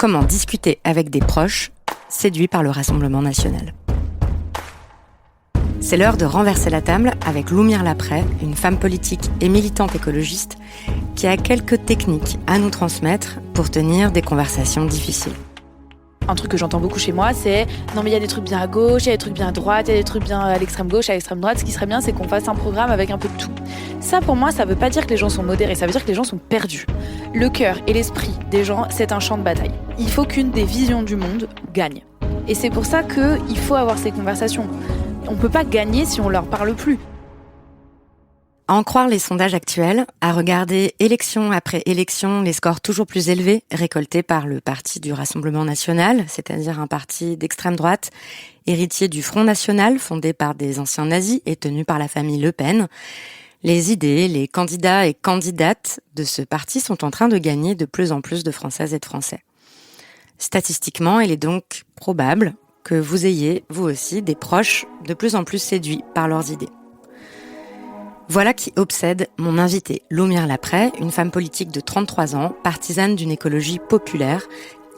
Comment discuter avec des proches séduits par le Rassemblement national. C'est l'heure de renverser la table avec Loumire Laprey, une femme politique et militante écologiste qui a quelques techniques à nous transmettre pour tenir des conversations difficiles. Un truc que j'entends beaucoup chez moi, c'est « Non mais il y a des trucs bien à gauche, il y a des trucs bien à droite, il y a des trucs bien à l'extrême gauche, à l'extrême droite. Ce qui serait bien, c'est qu'on fasse un programme avec un peu de tout. » Ça, pour moi, ça veut pas dire que les gens sont modérés, ça veut dire que les gens sont perdus. Le cœur et l'esprit des gens, c'est un champ de bataille. Il faut qu'une des visions du monde gagne. Et c'est pour ça qu'il faut avoir ces conversations. On peut pas gagner si on leur parle plus. À en croire les sondages actuels, à regarder élection après élection les scores toujours plus élevés récoltés par le parti du Rassemblement national, c'est-à-dire un parti d'extrême droite, héritier du Front national fondé par des anciens nazis et tenu par la famille Le Pen, les idées, les candidats et candidates de ce parti sont en train de gagner de plus en plus de Françaises et de Français. Statistiquement, il est donc probable que vous ayez, vous aussi, des proches de plus en plus séduits par leurs idées. Voilà qui obsède mon invitée, Loumire Laprey, une femme politique de 33 ans, partisane d'une écologie populaire,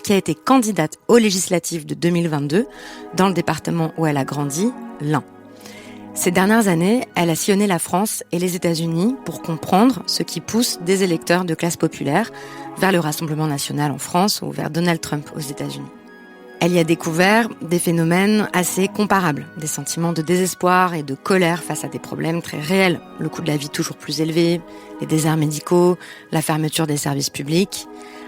qui a été candidate aux législatives de 2022 dans le département où elle a grandi, l'Ain. Ces dernières années, elle a sillonné la France et les États-Unis pour comprendre ce qui pousse des électeurs de classe populaire vers le Rassemblement national en France ou vers Donald Trump aux États-Unis. Elle y a découvert des phénomènes assez comparables, des sentiments de désespoir et de colère face à des problèmes très réels. Le coût de la vie toujours plus élevé, les déserts médicaux, la fermeture des services publics,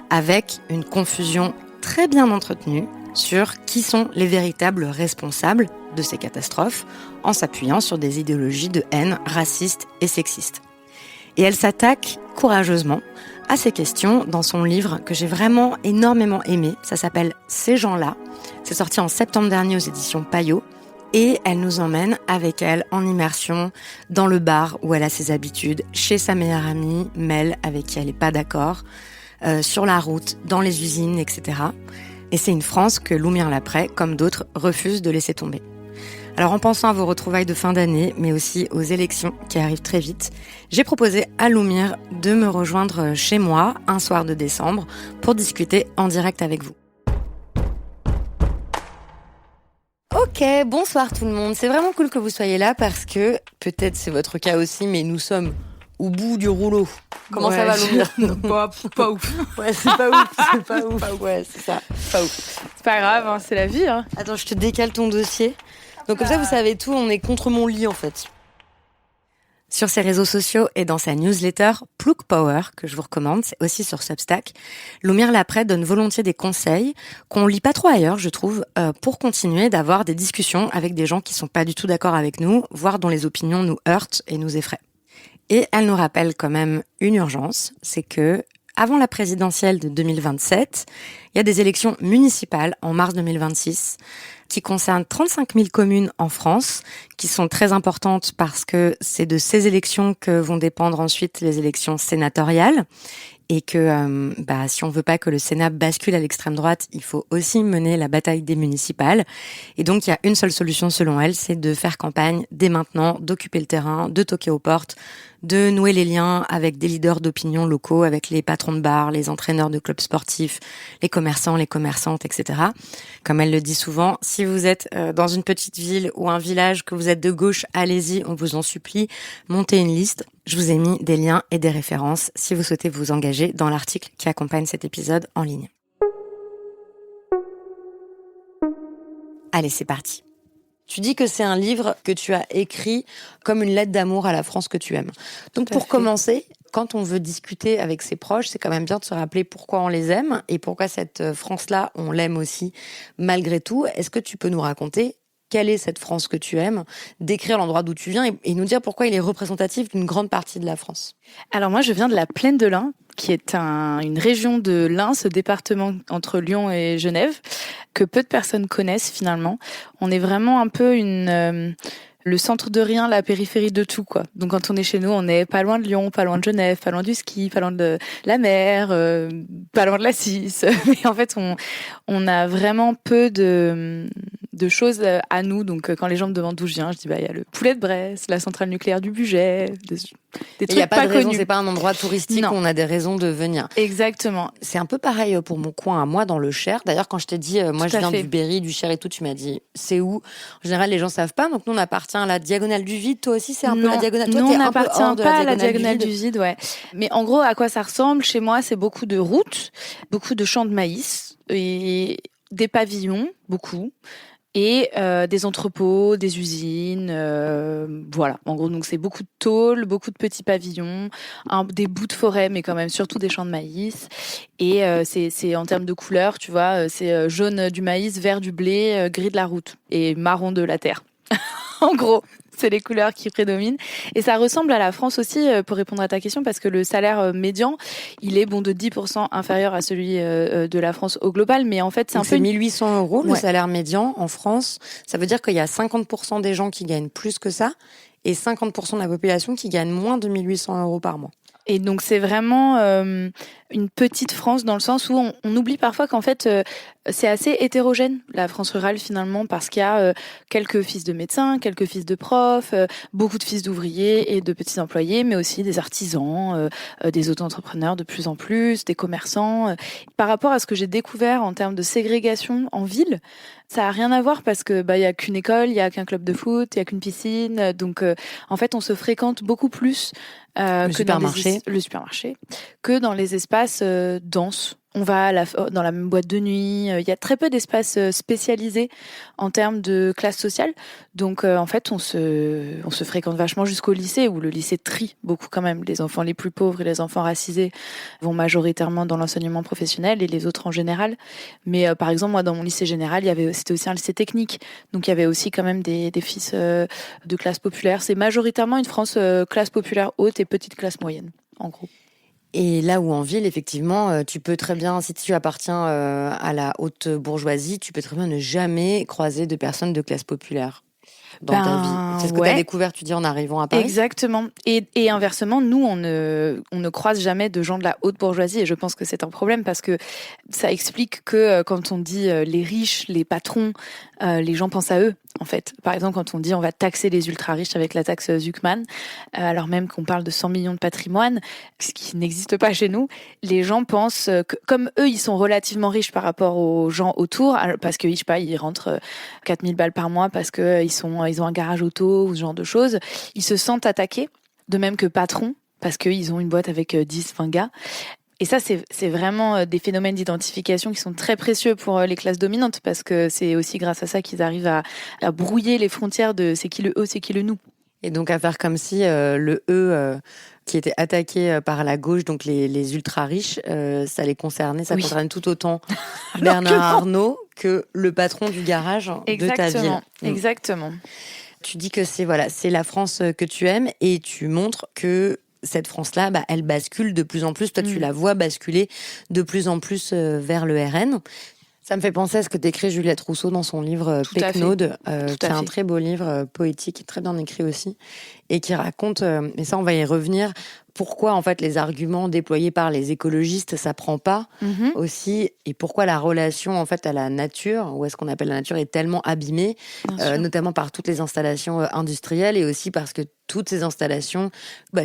avec une confusion très bien entretenue sur qui sont les véritables responsables de ces catastrophes, en s'appuyant sur des idéologies de haine racistes et sexistes. Et elle s'attaque courageusement à ces questions dans son livre que j'ai vraiment énormément aimé. Ça s'appelle « Ces gens-là ». C'est sorti en septembre dernier aux éditions Payot. Et elle nous emmène avec elle en immersion dans le bar où elle a ses habitudes, chez sa meilleure amie, Mel, avec qui elle n'est pas d'accord, sur la route, dans les usines, etc. Et c'est une France que Loumire Laprey, comme d'autres, refuse de laisser tomber. Alors en pensant à vos retrouvailles de fin d'année, mais aussi aux élections qui arrivent très vite, j'ai proposé à Loumire de me rejoindre chez moi un soir de décembre pour discuter en direct avec vous. Ok, bonsoir tout le monde. C'est vraiment cool que vous soyez là parce que, peut-être c'est votre cas aussi, mais nous sommes au bout du rouleau. Comment ça va, Loumire? Pas ouf. Ouais, c'est pas ouf, c'est pas ouf. Ouais, c'est ça, pas ouf. C'est pas grave, hein, c'est la vie. Hein. Attends, je te décale ton dossier. Donc comme ça, vous savez tout, on est contre mon lit en fait. Sur ses réseaux sociaux et dans sa newsletter Plouk Power, que je vous recommande, c'est aussi sur Substack, Loumire Laprey donne volontiers des conseils qu'on lit pas trop ailleurs, je trouve, pour continuer d'avoir des discussions avec des gens qui sont pas du tout d'accord avec nous, voire dont les opinions nous heurtent et nous effraient. Et elle nous rappelle quand même une urgence, c'est que avant la présidentielle de 2027, il y a des élections municipales en mars 2026 qui concernent 35 000 communes en France, qui sont très importantes parce que c'est de ces élections que vont dépendre ensuite les élections sénatoriales. Et que si on veut pas que le Sénat bascule à l'extrême droite, il faut aussi mener la bataille des municipales. Et donc, il y a une seule solution selon elle, c'est de faire campagne dès maintenant, d'occuper le terrain, de toquer aux portes, de nouer les liens avec des leaders d'opinion locaux, avec les patrons de bars, les entraîneurs de clubs sportifs, les commerçants, les commerçantes, etc. Comme elle le dit souvent, si vous êtes dans une petite ville ou un village, que vous êtes de gauche, allez-y, on vous en supplie, montez une liste. Je vous ai mis des liens et des références si vous souhaitez vous engager dans l'article qui accompagne cet épisode en ligne. Allez, c'est parti. Tu dis que c'est un livre que tu as écrit comme une lettre d'amour à la France que tu aimes. Donc pour commencer, quand on veut discuter avec ses proches, c'est quand même bien de se rappeler pourquoi on les aime et pourquoi cette France-là, on l'aime aussi malgré tout. Est-ce que tu peux nous raconter quelle est cette France que tu aimes, décrire l'endroit d'où tu viens et nous dire pourquoi il est représentatif d'une grande partie de la France? Alors moi, je viens de la Plaine de l'Ain, qui est une région de l'Ain, ce département entre Lyon et Genève, que peu de personnes connaissent finalement. On est vraiment un peu le centre de rien, la périphérie de tout, quoi. Donc quand on est chez nous, on est pas loin de Lyon, pas loin de Genève, pas loin du ski, pas loin de la mer, pas loin de la Cisse. Mais en fait, on a vraiment peu de de choses à nous. Donc quand les gens me demandent d'où je viens, je dis il y a le poulet de Brest, la centrale nucléaire du Bugey, des trucs il n'y a pas de raison, connus. c'est pas un endroit touristique où on a des raisons de venir. Exactement. C'est un peu pareil pour mon coin à moi dans le Cher. D'ailleurs, quand je t'ai dit, moi je viens du Berry, du Cher et tout, tu m'as dit, c'est où? En général, les gens savent pas. Donc nous, on appartient à la diagonale du vide. Toi aussi, c'est un peu la diagonale. Toi, nous, on n'appartient pas à la diagonale du vide, ouais. Mais en gros, à quoi ça ressemble? Chez moi, c'est beaucoup de routes, beaucoup de champs de maïs et des pavillons, beaucoup. Et des entrepôts, des usines, voilà. En gros, donc c'est beaucoup de tôles, beaucoup de petits pavillons, des bouts de forêt, mais quand même surtout des champs de maïs. Et c'est en termes de couleurs, tu vois, c'est jaune du maïs, vert du blé, gris de la route et marron de la terre. En gros, c'est les couleurs qui prédominent. Et ça ressemble à la France aussi, pour répondre à ta question, parce que le salaire médian, il est de 10% inférieur à celui de la France au global. Mais en fait, c'est 1800 € le salaire médian en France. Ça veut dire qu'il y a 50% des gens qui gagnent plus que ça et 50% de la population qui gagne moins de 1800 € par mois. Et donc c'est vraiment une petite France dans le sens où on oublie parfois qu'en fait c'est assez hétérogène la France rurale finalement, parce qu'il y a quelques fils de médecins, quelques fils de profs, beaucoup de fils d'ouvriers et de petits employés, mais aussi des artisans, des auto-entrepreneurs de plus en plus, des commerçants. Par rapport à ce que j'ai découvert en termes de ségrégation en ville, ça a rien à voir parce que y a qu'une école, il y a qu'un club de foot, il y a qu'une piscine, donc en fait on se fréquente beaucoup plus le supermarché, que dans les espaces denses. On va dans la même boîte de nuit. Il y a très peu d'espaces spécialisés en termes de classe sociale. Donc, en fait, on se fréquente vachement jusqu'au lycée, où le lycée trie beaucoup quand même. Les enfants les plus pauvres et les enfants racisés vont majoritairement dans l'enseignement professionnel et les autres en général. Mais par exemple, moi, dans mon lycée général, c'était aussi un lycée technique. Donc, il y avait aussi quand même des fils de classe populaire. C'est majoritairement une France classe populaire haute et petite classe moyenne, en gros. Et là où en ville, effectivement, tu peux très bien, si tu appartiens à la haute bourgeoisie, tu peux très bien ne jamais croiser de personnes de classe populaire dans ta vie. C'est ce que tu as découvert, tu dis, en arrivant à Paris. Exactement. Et inversement, nous, on ne croise jamais de gens de la haute bourgeoisie, et je pense que c'est un problème parce que ça explique que quand on dit les riches, les patrons, les gens pensent à eux. En fait, par exemple, quand on dit on va taxer les ultra-riches avec la taxe Zuckman, alors même qu'on parle de 100 millions de patrimoine, ce qui n'existe pas chez nous, les gens pensent que comme eux, ils sont relativement riches par rapport aux gens autour, parce que, je sais pas, ils rentrent 4000 balles par mois parce que ils ont un garage auto ou ce genre de choses, ils se sentent attaqués, de même que patrons, parce qu'ils ont une boîte avec 10, 20 gars. Et ça, c'est vraiment des phénomènes d'identification qui sont très précieux pour les classes dominantes, parce que c'est aussi grâce à ça qu'ils arrivent à brouiller les frontières de c'est qui le eux, c'est qui le nous. Et donc à faire comme si le eux qui était attaqué par la gauche, donc les ultra-riches, ça les concernait, ça concernait tout autant Bernard Arnault que le patron du garage de ta ville. Exactement. Tu dis que c'est la France que tu aimes, et tu montres que cette France-là, elle bascule de plus en plus. Toi, tu la vois basculer de plus en plus vers le RN. Ça me fait penser à ce que décrit Juliette Rousseau dans son livre Pécnode, qui est un très beau livre poétique, très bien écrit aussi, et qui raconte, et ça on va y revenir, pourquoi en fait les arguments déployés par les écologistes ça prend pas aussi, et pourquoi la relation en fait à la nature, ou à ce qu'on appelle la nature, est tellement abîmée, notamment par toutes les installations industrielles, et aussi parce que toutes ces installations,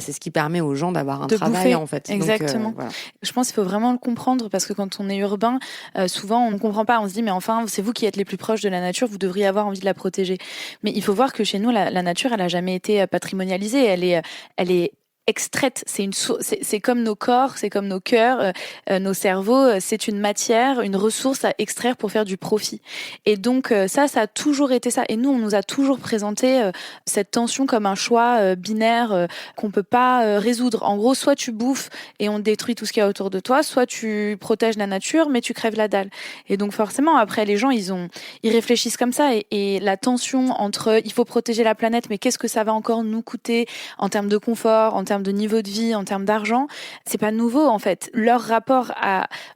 c'est ce qui permet aux gens d'avoir un travail bouffer. En fait. Exactement. Donc, voilà. Je pense qu'il faut vraiment le comprendre, parce que quand on est urbain, souvent on ne comprend pas. On se dit mais enfin c'est vous qui êtes les plus proches de la nature, vous devriez avoir envie de la protéger. Mais il faut voir que chez nous la nature elle a jamais été patrimonialisée. Elle est extraite, c'est comme nos corps, c'est comme nos cœurs, nos cerveaux, c'est une matière, une ressource à extraire pour faire du profit. Et donc ça a toujours été ça. Et nous, on nous a toujours présenté cette tension comme un choix binaire qu'on peut pas résoudre. En gros, soit tu bouffes et on détruit tout ce qu'il y a autour de toi, soit tu protèges la nature mais tu crèves la dalle. Et donc forcément, après, les gens, ils réfléchissent comme ça, et la tension entre il faut protéger la planète, mais qu'est-ce que ça va encore nous coûter en termes de confort, en termes de niveau de vie, en termes d'argent, c'est pas nouveau en fait. Leur rapport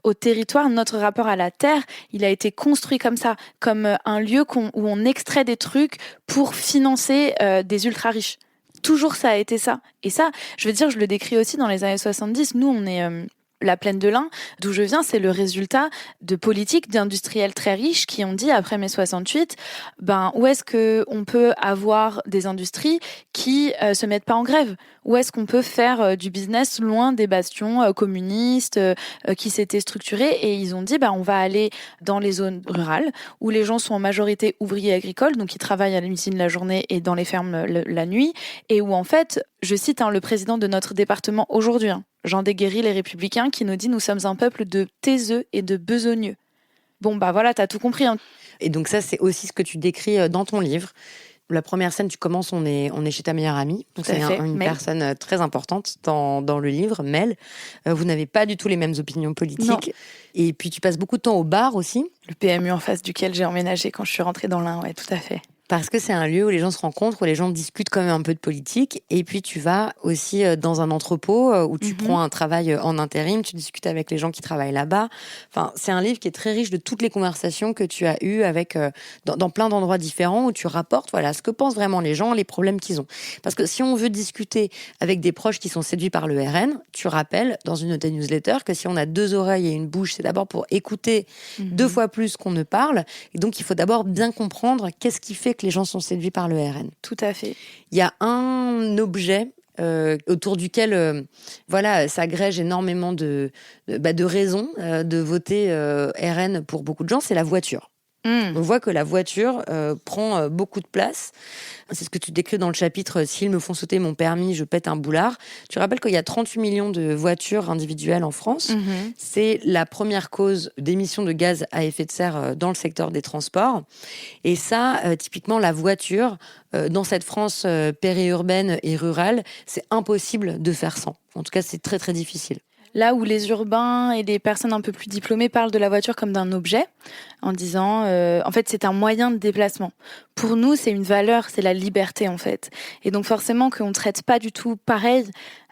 au territoire, notre rapport à la terre, il a été construit comme ça, comme un lieu où on extrait des trucs pour financer des ultra riches. Toujours ça a été ça. Et ça, je veux dire, je le décris aussi dans les années 70. Nous, on est La plaine de l'Ain, d'où je viens, c'est le résultat de politiques d'industriels très riches qui ont dit, après mai 68, où est-ce qu'on peut avoir des industries qui se mettent pas en grève? Où est-ce qu'on peut faire du business loin des bastions communistes qui s'étaient structurés? Et ils ont dit, on va aller dans les zones rurales où les gens sont en majorité ouvriers agricoles, donc ils travaillent à l'usine la journée et dans les fermes la nuit, et où en fait, je cite le président de notre département aujourd'hui, Jean Déguéry, les Républicains, qui nous dit « Nous sommes un peuple de taiseux et de besogneux ». Bon, voilà, t'as tout compris. Et donc ça, c'est aussi ce que tu décris dans ton livre. La première scène, tu commences, on est chez ta meilleure amie. Donc c'est une personne très importante dans le livre, Mel. Vous n'avez pas du tout les mêmes opinions politiques. Non. Et puis tu passes beaucoup de temps au bar aussi. Le PMU en face duquel j'ai emménagé quand je suis rentrée dans l'Ain, ouais, tout à fait. Parce que c'est un lieu où les gens se rencontrent, où les gens discutent quand même un peu de politique. Et puis tu vas aussi dans un entrepôt où tu prends un travail en intérim, tu discutes avec les gens qui travaillent là-bas. Enfin, c'est un livre qui est très riche de toutes les conversations que tu as eues avec dans plein d'endroits différents où tu rapportes ce que pensent vraiment les gens, les problèmes qu'ils ont. Parce que si on veut discuter avec des proches qui sont séduits par le RN, tu rappelles dans une de tes newsletters que si on a 2 oreilles et une bouche, c'est d'abord pour écouter 2 fois plus qu'on ne parle. Et donc il faut d'abord bien comprendre qu'est-ce qui fait que les gens sont séduits par le RN. Tout à fait. Il y a un objet autour duquel s'agrège énormément de raisons de voter RN pour beaucoup de gens, c'est la voiture. On voit que la voiture prend beaucoup de place. C'est ce que tu décris dans le chapitre « S'ils me font sauter mon permis, je pète un boulard ». Tu rappelles qu'il y a 38 millions de voitures individuelles en France. C'est la première cause d'émissions de gaz à effet de serre dans le secteur des transports. Et ça, typiquement, la voiture, dans cette France périurbaine et rurale, c'est impossible de faire sans. En tout cas, c'est très, très difficile. Là où les urbains et les personnes un peu plus diplômées parlent de la voiture comme d'un objet, en disant, en fait, c'est un moyen de déplacement. Pour nous, c'est une valeur, c'est la liberté, en fait. Et donc, forcément, qu'on ne traite pas du tout pareil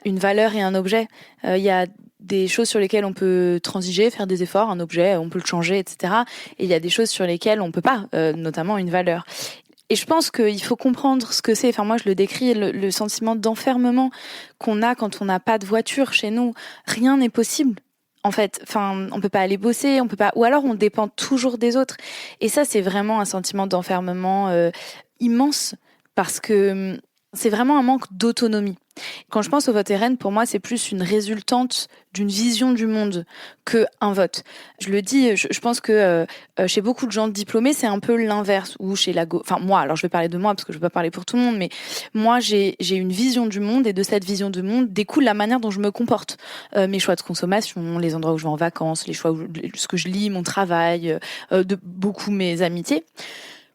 une valeur et un objet. Il y a des choses sur lesquelles on peut transiger, faire des efforts, un objet, on peut le changer, etc. Et il y a des choses sur lesquelles on peut pas, notamment une valeur. Et je pense qu'il faut comprendre ce que c'est. Enfin, moi, je le décris, le sentiment d'enfermement qu'on a quand on n'a pas de voiture chez nous. Rien n'est possible. En fait, on peut pas aller bosser, on peut pas, ou alors on dépend toujours des autres. Et ça, c'est vraiment un sentiment d'enfermement immense parce que c'est vraiment un manque d'autonomie. Quand je pense au vote RN, pour moi, c'est plus une résultante d'une vision du monde qu'un vote. Je le dis, je pense que chez beaucoup de gens diplômés, c'est un peu l'inverse. Ou chez la gauche. Enfin, moi, alors je vais parler de moi parce que je ne vais pas parler pour tout le monde, mais moi, j'ai une vision du monde et de cette vision du monde découle la manière dont je me comporte. Mes choix de consommation, les endroits où je vais en vacances, ce que je lis, mon travail, de beaucoup mes amitiés.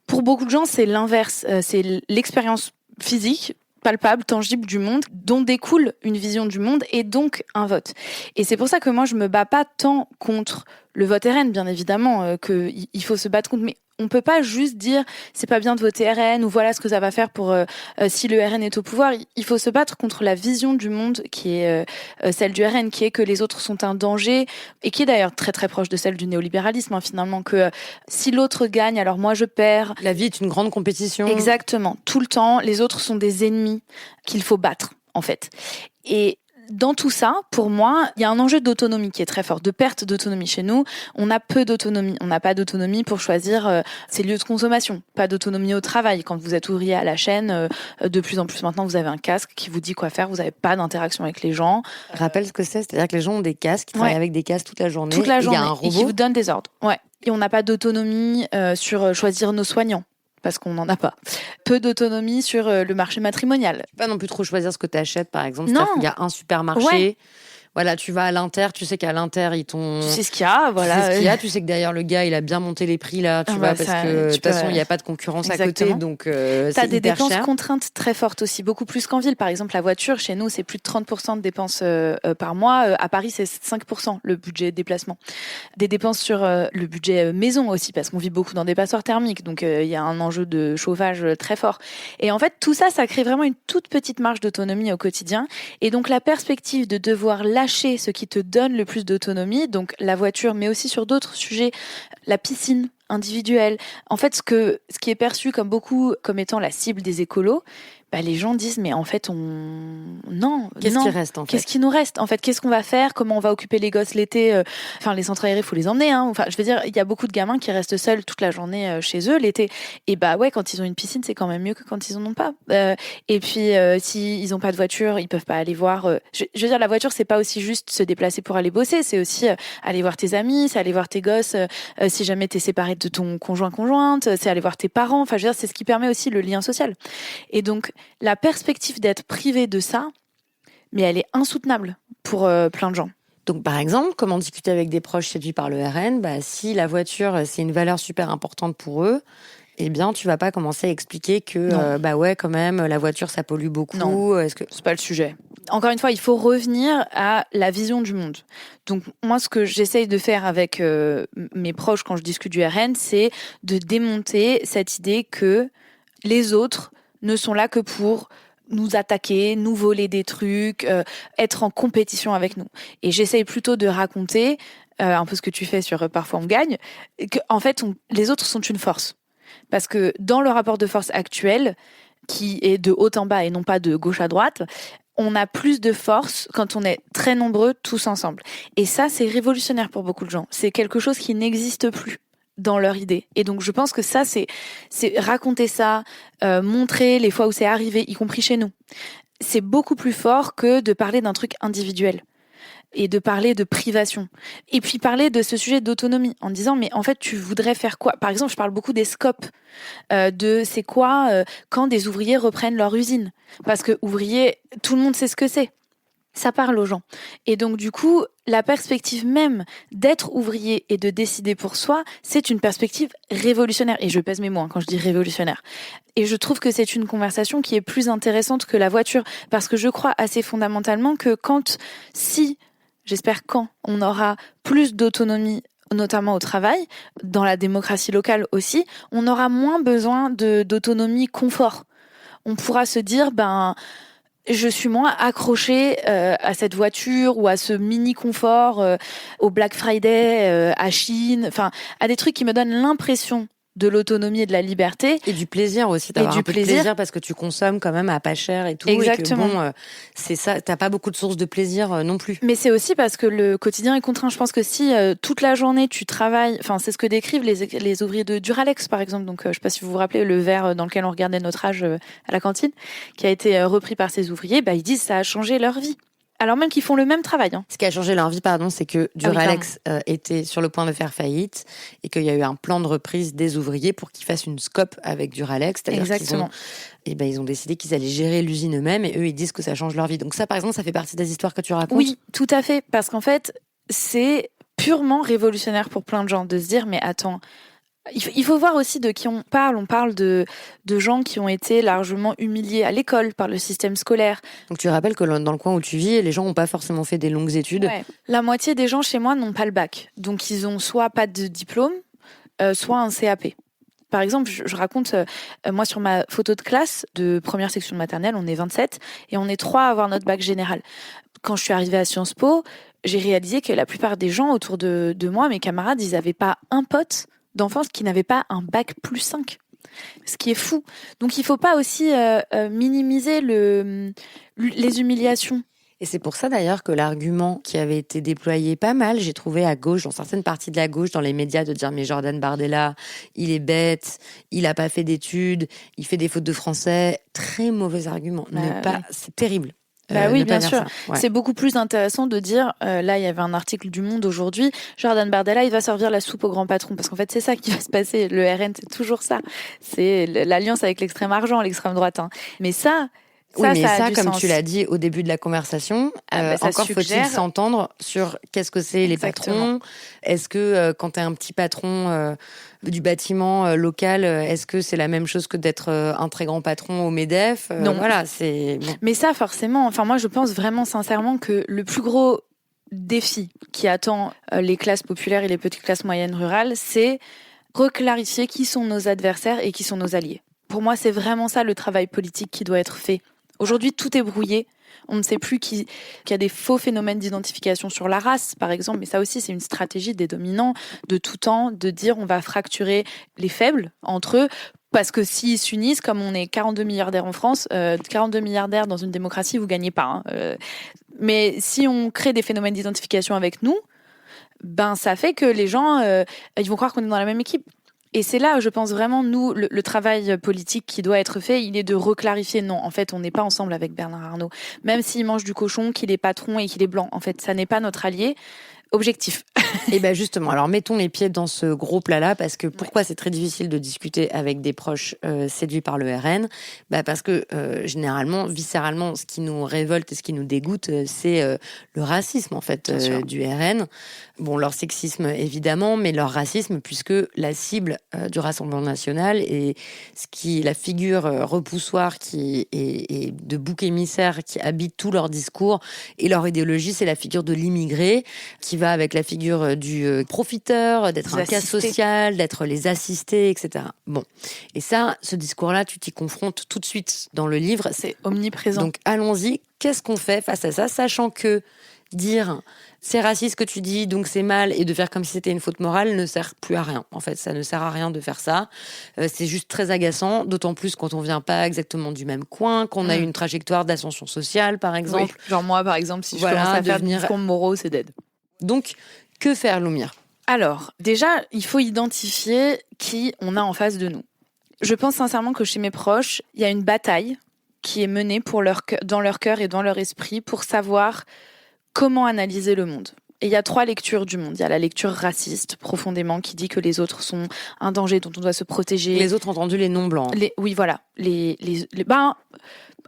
Pour beaucoup de gens, c'est l'inverse. C'est l'expérience physique, palpable, tangible du monde, dont découle une vision du monde et donc un vote. Et c'est pour ça que moi, je me bats pas tant contre le vote RN, bien évidemment, qu'il faut se battre contre, mais on peut pas juste dire c'est pas bien de voter RN ou voilà ce que ça va faire pour si le RN est au pouvoir. Il faut se battre contre la vision du monde qui est celle du RN, qui est que les autres sont un danger et qui est d'ailleurs très très proche de celle du néolibéralisme, finalement, que si l'autre gagne, alors moi je perds. La vie est une grande compétition. Exactement, tout le temps, les autres sont des ennemis qu'il faut battre, en fait. Et dans tout ça, pour moi, il y a un enjeu d'autonomie qui est très fort, de perte d'autonomie chez nous. On a peu d'autonomie. On n'a pas d'autonomie pour choisir ses lieux de consommation. Pas d'autonomie au travail. Quand vous êtes ouvrier à la chaîne, de plus en plus maintenant, vous avez un casque qui vous dit quoi faire. Vous n'avez pas d'interaction avec les gens. Rappelle ce que c'est. C'est-à-dire que les gens ont des casques, ils travaillent avec des casques toute la journée. Toute la journée. Il y a un robot. Et qui vous donne des ordres. Ouais. Et on n'a pas d'autonomie sur choisir nos soignants. Parce qu'on n'en a pas. Peu d'autonomie sur le marché matrimonial. Pas non plus trop choisir ce que tu achètes, par exemple. Non. Il y a un supermarché. Ouais. Voilà, tu vas à l'Inter, tu sais qu'à l'Inter, ils t'ont... Tu sais ce qu'il y a, voilà. Tu sais ce qu'il y a, tu sais que derrière le gars, il a bien monté les prix, là, tu vois, parce que de toute façon, il n'y a pas de concurrence Exactement. à côté, donc c'est T'as des hyper dépenses cher. contraintes très fortes aussi, beaucoup plus qu'en ville. Par exemple, la voiture, chez nous, c'est plus de 30% de dépenses par mois. À Paris, c'est 5% le budget déplacement. Des dépenses sur le budget maison aussi, parce qu'on vit beaucoup dans des passoires thermiques, donc il y a un enjeu de chauffage très fort. Et en fait, tout ça, ça crée vraiment une toute petite marge d'autonomie au quotidien. Et donc, la perspective de devoir lâcher ce qui te donne le plus d'autonomie, donc la voiture, mais aussi sur d'autres sujets, la piscine individuelle. En fait, ce qui est perçu comme étant la cible des écolos, les gens disent mais en fait non. Qui reste en fait? Qu'est-ce qui nous reste en fait? Qu'est-ce qu'on va faire? Comment on va occuper les gosses l'été? Enfin, les centres aérés, faut les emmener. Hein. Enfin, je veux dire, il y a beaucoup de gamins qui restent seuls toute la journée chez eux l'été. Et ouais, quand ils ont une piscine, c'est quand même mieux que quand ils en ont pas. Et puis, si ils ont pas de voiture, ils peuvent pas aller voir. Je veux dire, la voiture, c'est pas aussi juste se déplacer pour aller bosser. C'est aussi aller voir tes amis, c'est aller voir tes gosses. Si jamais t'es séparé de ton conjointe, c'est aller voir tes parents. Enfin, je veux dire, c'est ce qui permet aussi le lien social. Et donc, la perspective d'être privé de ça, mais elle est insoutenable pour plein de gens. Donc, par exemple, comment discuter avec des proches séduits par le RN? Si la voiture, c'est une valeur super importante pour eux, eh bien, tu vas pas commencer à expliquer que, ouais, quand même, la voiture, ça pollue beaucoup. Non, c'est pas le sujet. Encore une fois, il faut revenir à la vision du monde. Donc, moi, ce que j'essaye de faire avec mes proches quand je discute du RN, c'est de démonter cette idée que les autres ne sont là que pour nous attaquer, nous voler des trucs, être en compétition avec nous. Et j'essaye plutôt de raconter, un peu ce que tu fais sur Parfois on gagne, que en fait, les autres sont une force. Parce que dans le rapport de force actuel, qui est de haut en bas et non pas de gauche à droite, on a plus de force quand on est très nombreux tous ensemble. Et ça, c'est révolutionnaire pour beaucoup de gens. C'est quelque chose qui n'existe plus dans leur idée. Et donc, je pense que ça, c'est raconter ça, montrer les fois où c'est arrivé, y compris chez nous. C'est beaucoup plus fort que de parler d'un truc individuel et de parler de privation. Et puis parler de ce sujet d'autonomie en disant, mais en fait, tu voudrais faire quoi? Par exemple, je parle beaucoup des scopes, de c'est quoi quand des ouvriers reprennent leur usine. Parce que ouvrier, tout le monde sait ce que c'est. Ça parle aux gens. Et donc, du coup, la perspective même d'être ouvrier et de décider pour soi, c'est une perspective révolutionnaire. Et je pèse mes mots quand je dis révolutionnaire. Et je trouve que c'est une conversation qui est plus intéressante que la voiture. Parce que je crois assez fondamentalement que j'espère quand on aura plus d'autonomie, notamment au travail, dans la démocratie locale aussi, on aura moins besoin d'autonomie confort. On pourra se dire, je suis moins accrochée à cette voiture ou à ce mini confort, au Black Friday, à Chine, enfin, à des trucs qui me donnent l'impression de l'autonomie et de la liberté. Et du plaisir aussi, d'avoir un peu de plaisir parce que tu consommes quand même à pas cher et tout. Exactement. Et que c'est ça, t'as pas beaucoup de sources de plaisir non plus. Mais c'est aussi parce que le quotidien est contraint. Je pense que si toute la journée tu travailles, enfin c'est ce que décrivent les ouvriers de Duralex par exemple. Donc je sais pas si vous vous rappelez le verre dans lequel on regardait notre âge à la cantine, qui a été repris par ces ouvriers. Ils disent que ça a changé leur vie. Alors même qu'ils font le même travail. Hein. Ce qui a changé leur vie, c'est que Duralex était sur le point de faire faillite et qu'il y a eu un plan de reprise des ouvriers pour qu'ils fassent une scope avec Duralex. Exactement. Ils ont décidé qu'ils allaient gérer l'usine eux-mêmes et eux, ils disent que ça change leur vie. Donc ça, par exemple, ça fait partie des histoires que tu racontes? Oui, tout à fait. Parce qu'en fait, c'est purement révolutionnaire pour plein de gens de se dire, mais attends, il faut voir aussi de qui on parle. On parle de gens qui ont été largement humiliés à l'école par le système scolaire. Donc tu rappelles que dans le coin où tu vis, les gens n'ont pas forcément fait des longues études. Ouais. La moitié des gens chez moi n'ont pas le bac. Donc ils ont soit pas de diplôme, soit un CAP. Par exemple, je raconte, moi sur ma photo de classe de première section de maternelle, on est 27 et on est 3 à avoir notre bac général. Quand je suis arrivée à Sciences Po, j'ai réalisé que la plupart des gens autour de moi, mes camarades, ils n'avaient pas un pote d'enfance qui n'avait pas un bac plus 5. Ce qui est fou. Donc il ne faut pas aussi minimiser les humiliations. Et c'est pour ça d'ailleurs que l'argument qui avait été déployé pas mal, j'ai trouvé à gauche, dans certaines parties de la gauche, dans les médias, de dire mais Jordan Bardella, il est bête, il a pas fait d'études, il fait des fautes de français. Très mauvais argument. C'est terrible. Oui, bien sûr. Ouais. C'est beaucoup plus intéressant de dire, là, il y avait un article du Monde aujourd'hui, Jordan Bardella, il va servir la soupe au grand patron. Parce qu'en fait, c'est ça qui va se passer. Le RN, c'est toujours ça. C'est l'alliance avec l'extrême argent, l'extrême droite. Hein. Mais ça, comme sens. Tu l'as dit au début de la conversation, encore faut-il s'entendre sur qu'est-ce que c'est les patrons. Est-ce que quand t'es un petit patron du bâtiment local, est-ce que c'est la même chose que d'être un très grand patron au MEDEF? Non. Voilà, c'est... Bon. Mais ça, forcément, enfin moi je pense vraiment sincèrement que le plus gros défi qui attend les classes populaires et les petites classes moyennes rurales, c'est reclarifier qui sont nos adversaires et qui sont nos alliés. Pour moi, c'est vraiment ça le travail politique qui doit être fait. Aujourd'hui, tout est brouillé. On ne sait plus qu'il y a des faux phénomènes d'identification sur la race, par exemple. Mais ça aussi, c'est une stratégie des dominants de tout temps, de dire on va fracturer les faibles entre eux Parce que s'ils s'unissent, comme on est 42 milliardaires en France, 42 milliardaires dans une démocratie, vous gagnez pas. Mais si on crée des phénomènes d'identification avec nous, ben ça fait que les gens, ils vont croire qu'on est dans la même équipe. Et c'est là, je pense vraiment, nous, le travail politique qui doit être fait, il est de reclarifier. Non, en fait, on n'est pas ensemble avec Bernard Arnault. Même s'il mange du cochon, qu'il est patron et qu'il est blanc. En fait, ça n'est pas notre allié. Objectif. Et ben justement, alors mettons les pieds dans ce gros plat-là, parce que pourquoi c'est très difficile de discuter avec des proches séduits par le RN? Parce que généralement, viscéralement, ce qui nous révolte et ce qui nous dégoûte, c'est le racisme en fait du RN. Bon, leur sexisme évidemment, mais leur racisme, puisque la cible du Rassemblement national et la figure repoussoir qui est de bouc émissaire qui habite tout leur discours et leur idéologie, c'est la figure de l'immigré qui va avec la figure du profiteur, d'être un cas social, d'être les assistés, etc. Bon. Et ça, ce discours-là, tu t'y confrontes tout de suite dans le livre. C'est omniprésent. Donc, allons-y. Qu'est-ce qu'on fait face à ça, sachant que dire c'est raciste ce que tu dis, donc c'est mal, et de faire comme si c'était une faute morale ne sert plus à rien. En fait, ça ne sert à rien de faire ça. C'est juste très agaçant, d'autant plus quand on vient pas exactement du même coin, qu'on a une trajectoire d'ascension sociale, par exemple. Oui. Genre moi, par exemple, si je commence à faire des discours moraux, c'est dead. Donc, que faire, Loumire ? Alors, déjà, il faut identifier qui on a en face de nous. Je pense sincèrement que chez mes proches, il y a une bataille qui est menée dans leur cœur et dans leur esprit pour savoir comment analyser le monde. Et il y a 3 lectures du monde. Il y a la lecture raciste, profondément, qui dit que les autres sont un danger dont on doit se protéger. Les autres, entendu, les non-blancs. Oui, voilà. Je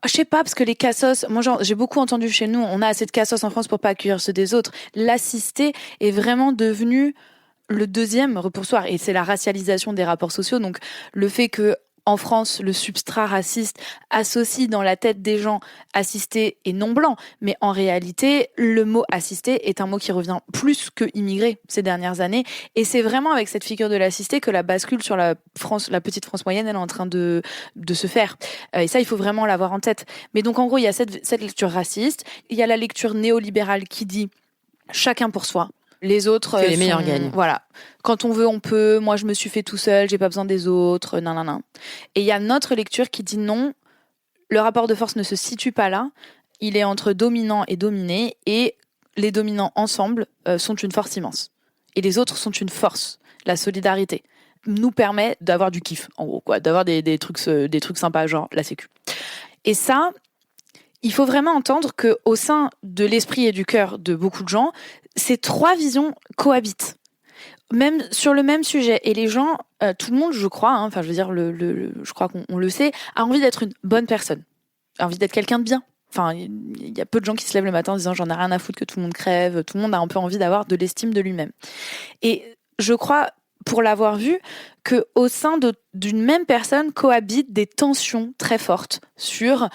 sais pas, parce que les cassos, moi j'ai beaucoup entendu chez nous, on a assez de cassos en France pour pas accueillir ceux des autres. L'assisté est vraiment devenu le deuxième repoussoir, et c'est la racialisation des rapports sociaux. Donc le fait que en France, le substrat raciste associe dans la tête des gens assisté et non blanc. Mais en réalité, le mot assisté est un mot qui revient plus que immigré ces dernières années. Et c'est vraiment avec cette figure de l'assisté que la bascule sur la petite France moyenne, elle est en train de se faire. Et ça, il faut vraiment l'avoir en tête. Mais donc, en gros, il y a cette lecture raciste. Il y a la lecture néolibérale qui dit chacun pour soi. Les autres, que les meilleurs gagnent. Voilà. Quand on veut, on peut. Moi, je me suis fait tout seul, j'ai pas besoin des autres. Non. Et il y a notre lecture qui dit non. Le rapport de force ne se situe pas là. Il est entre dominant et dominé, et les dominants ensemble sont une force immense. Et les autres sont une force. La solidarité nous permet d'avoir du kiff, en gros, quoi, d'avoir des trucs sympas, genre la sécu. Et ça, il faut vraiment entendre que au sein de l'esprit et du cœur de beaucoup de gens, ces 3 visions cohabitent, même sur le même sujet. Et les gens, tout le monde, je crois, je veux dire, je crois qu'on le sait, a envie d'être une bonne personne, a envie d'être quelqu'un de bien. Enfin, il y a peu de gens qui se lèvent le matin en disant j'en ai rien à foutre que tout le monde crève. Tout le monde a un peu envie d'avoir de l'estime de lui-même. Et je crois, pour l'avoir vu, que au sein d'une même personne cohabitent des tensions très fortes sur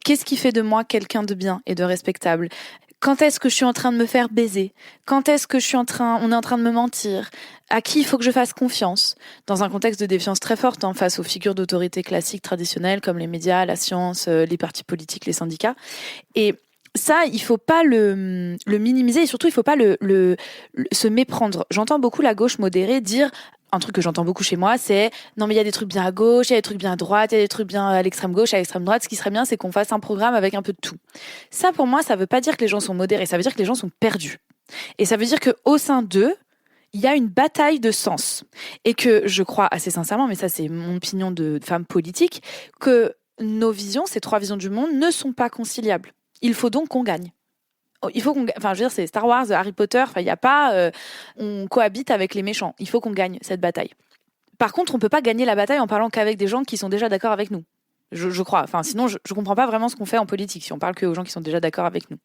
qu'est-ce qui fait de moi quelqu'un de bien et de respectable. Quand est-ce que je suis en train de me faire baiser? Quand est-ce que on est en train de me mentir? À qui il faut que je fasse confiance? Dans un contexte de défiance très forte face aux figures d'autorité classiques traditionnelles comme les médias, la science, les partis politiques, les syndicats. Et ça, il faut pas le minimiser, et surtout il faut pas se méprendre. J'entends beaucoup la gauche modérée dire un truc que j'entends beaucoup chez moi, c'est non mais il y a des trucs bien à gauche, il y a des trucs bien à droite, il y a des trucs bien à l'extrême gauche, à l'extrême droite. Ce qui serait bien, c'est qu'on fasse un programme avec un peu de tout. Ça, pour moi, ça veut pas dire que les gens sont modérés, ça veut dire que les gens sont perdus. Et ça veut dire que au sein d'eux, il y a une bataille de sens. Et que je crois assez sincèrement, mais ça c'est mon opinion de femme politique, que nos visions, ces 3 visions du monde, ne sont pas conciliables. Il faut donc qu'on gagne. Il faut qu'on, je veux dire, c'est Star Wars, Harry Potter. Il y a pas, on cohabite avec les méchants. Il faut qu'on gagne cette bataille. Par contre, on peut pas gagner la bataille en parlant qu'avec des gens qui sont déjà d'accord avec nous. Je crois. Sinon, je comprends pas vraiment ce qu'on fait en politique si on parle que aux gens qui sont déjà d'accord avec nous.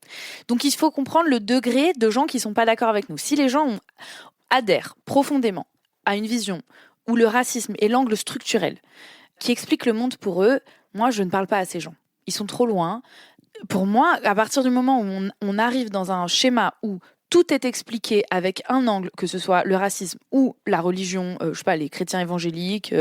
Donc, il faut comprendre le degré de gens qui sont pas d'accord avec nous. Si les gens adhèrent profondément à une vision où le racisme est l'angle structurel qui explique le monde pour eux, moi, je ne parle pas à ces gens. Ils sont trop loin. Pour moi, à partir du moment où on arrive dans un schéma où tout est expliqué avec un angle, que ce soit le racisme ou la religion, les chrétiens évangéliques,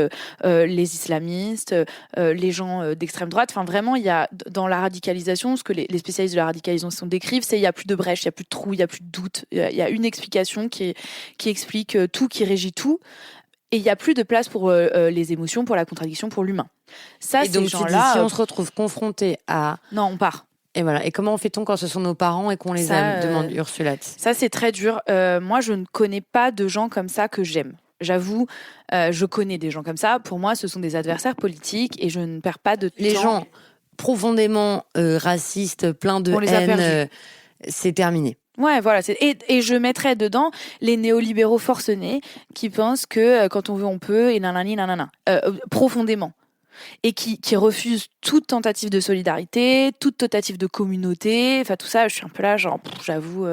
les islamistes, les gens d'extrême droite. Enfin, vraiment, il y a dans la radicalisation, ce que les spécialistes de la radicalisation décrivent, c'est il y a plus de brèche, il y a plus de trou, il y a plus de doute. Il y a une explication qui explique tout, qui régit tout. Et il n'y a plus de place pour les émotions, pour la contradiction, pour l'humain. Ça, et donc, ces gens-là... si on se retrouve confronté à... Non, on part. Et voilà. Et comment fait-on quand ce sont nos parents et qu'on les aime, demande Ursulate. Ça, c'est très dur. Moi, je ne connais pas de gens comme ça que j'aime. J'avoue, je connais des gens comme ça. Pour moi, ce sont des adversaires politiques et je ne perds pas de temps. Les gens profondément racistes, pleins de haine, c'est terminé. Ouais, voilà. Et je mettrais dedans les néolibéraux forcenés qui pensent que quand on veut, on peut, et nanani, nanana. Profondément. Et qui refusent toute tentative de solidarité, toute tentative de communauté. Enfin, tout ça, je suis un peu là, genre, j'avoue...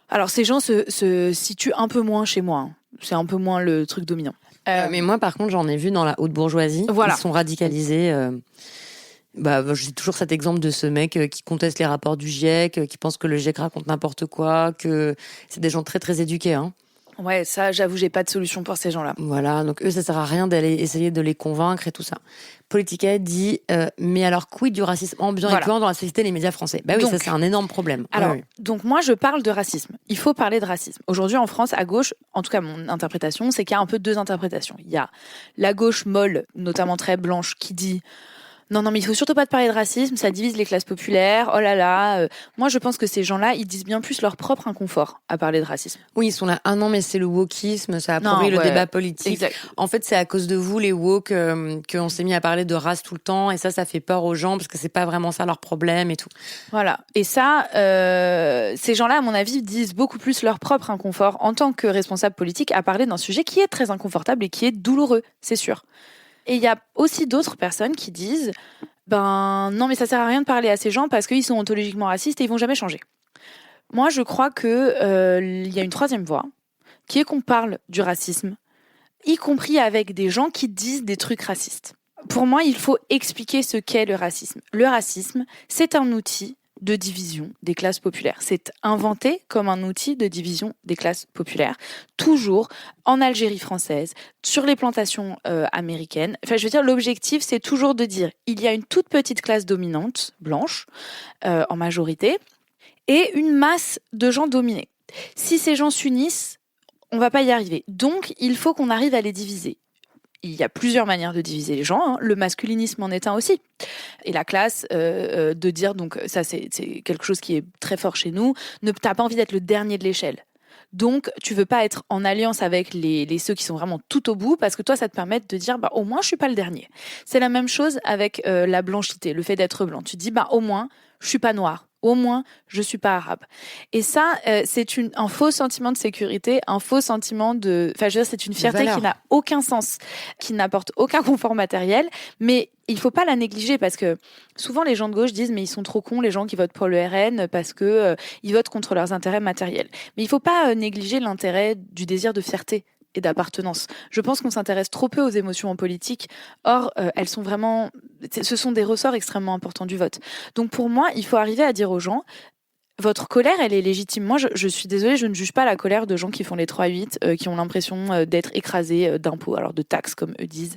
Alors, ces gens se situent un peu moins chez moi. Hein. C'est un peu moins le truc dominant. Mais moi, par contre, j'en ai vu dans la haute bourgeoisie. Voilà. Ils sont radicalisés. J'ai toujours cet exemple de ce mec qui conteste les rapports du GIEC, qui pense que le GIEC raconte n'importe quoi, que c'est des gens très, très éduqués, hein. Ouais, ça, j'avoue, j'ai pas de solution pour ces gens-là. Voilà, donc eux, ça sert à rien d'aller essayer de les convaincre et tout ça. Politica dit, mais alors quid du racisme ambiant et puant dans la société et les médias français? Bah oui, donc, ça c'est un énorme problème. Alors, oui. Donc moi, je parle de racisme. Il faut parler de racisme. Aujourd'hui, en France, à gauche, en tout cas mon interprétation, c'est qu'il y a un peu deux interprétations. Il y a la gauche molle, notamment très blanche, qui dit... Non, mais il faut surtout pas te parler de racisme, ça divise les classes populaires, oh là là. Moi, je pense que ces gens-là, ils disent bien plus leur propre inconfort à parler de racisme. Oui, ils sont là, ah non, mais c'est le wokisme, ça a pourri le débat politique. Exact. En fait, c'est à cause de vous, les woke, qu'on s'est mis à parler de race tout le temps, et ça fait peur aux gens, parce que c'est pas vraiment ça leur problème et tout. Voilà. Et ça, ces gens-là, à mon avis, disent beaucoup plus leur propre inconfort en tant que responsables politiques à parler d'un sujet qui est très inconfortable et qui est douloureux, c'est sûr. Et il y a aussi d'autres personnes qui disent non, mais ça sert à rien de parler à ces gens parce qu'ils sont ontologiquement racistes et ils vont jamais changer. Moi, je crois que il y a une troisième voie, qui est qu'on parle du racisme, y compris avec des gens qui disent des trucs racistes. Pour moi, il faut expliquer ce qu'est le racisme. Le racisme, c'est un outil de division des classes populaires. C'est inventé comme un outil de division des classes populaires, toujours en Algérie française, sur les plantations américaines. Enfin, je veux dire, l'objectif, c'est toujours de dire il y a une toute petite classe dominante, blanche, en majorité, et une masse de gens dominés. Si ces gens s'unissent, on va pas y arriver. Donc, il faut qu'on arrive à les diviser. Il y a plusieurs manières de diviser les gens. Hein. Le masculinisme en est un aussi. Et la classe, de dire, donc ça c'est quelque chose qui est très fort chez nous, t'as pas envie d'être le dernier de l'échelle. Donc, tu veux pas être en alliance avec ceux qui sont vraiment tout au bout, parce que toi, ça te permet de dire, au moins, je suis pas le dernier. C'est la même chose avec la blanchité, le fait d'être blanc. Tu te dis, au moins, je suis pas noir. Au moins, je suis pas arabe. Et ça, c'est un faux sentiment de sécurité, un faux sentiment de... Enfin, je veux dire, c'est une fierté qui n'a aucun sens, qui n'apporte aucun confort matériel, mais il faut pas la négliger parce que souvent les gens de gauche disent mais ils sont trop cons les gens qui votent pour le RN parce que ils votent contre leurs intérêts matériels. Mais il faut pas négliger l'intérêt du désir de fierté et d'appartenance. Je pense qu'on s'intéresse trop peu aux émotions en politique. Or, elles sont vraiment... Ce sont des ressorts extrêmement importants du vote. Donc pour moi, il faut arriver à dire aux gens, votre colère, elle est légitime. Moi, je suis désolée, je ne juge pas la colère de gens qui font les 3-8, qui ont l'impression d'être écrasés d'impôts, alors de taxes, comme eux disent,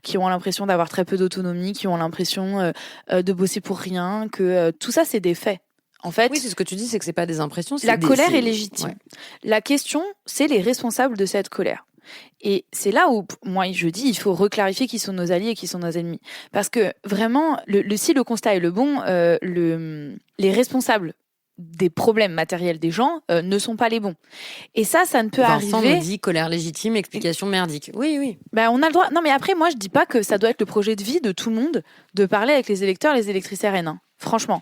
qui ont l'impression d'avoir très peu d'autonomie, qui ont l'impression de bosser pour rien, que tout ça, c'est des faits. En fait, oui, c'est ce que tu dis, c'est que c'est pas des impressions. La colère est légitime. Ouais. La question, c'est les responsables de cette colère. Et c'est là où, moi, je dis, il faut reclarifier qui sont nos alliés et qui sont nos ennemis. Parce que vraiment, si le constat est le bon, les responsables des problèmes matériels des gens ne sont pas les bons. Et ça ne peut arriver... Vincent nous dit colère légitime, explication merdique. Oui. On a le droit... Non, mais après, moi, je dis pas que ça doit être le projet de vie de tout le monde de parler avec les électeurs, les électrices RN. Hein. Franchement.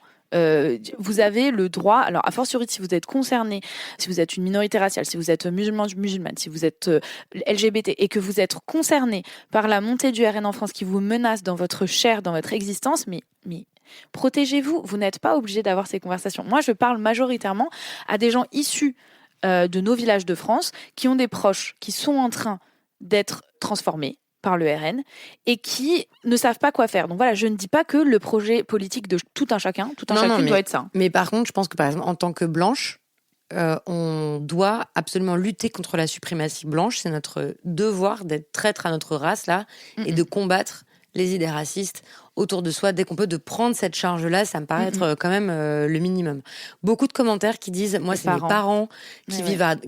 Vous avez le droit, alors a fortiori si vous êtes concerné, si vous êtes une minorité raciale, si vous êtes musulmane, si vous êtes LGBT et que vous êtes concerné par la montée du RN en France qui vous menace dans votre chair, dans votre existence, mais protégez-vous, vous n'êtes pas obligé d'avoir ces conversations. Moi, je parle majoritairement à des gens issus de nos villages de France qui ont des proches qui sont en train d'être transformés par le RN et qui ne savent pas quoi faire. Donc voilà, je ne dis pas que le projet politique de tout un chacun doit être ça. Mais par contre, je pense que par exemple, en tant que blanche, on doit absolument lutter contre la suprématie blanche. C'est notre devoir d'être traître à notre race là et de combattre les idées racistes autour de soi, dès qu'on peut, de prendre cette charge-là, ça me paraît être quand même le minimum. Beaucoup de commentaires qui disent, moi, c'est mes parents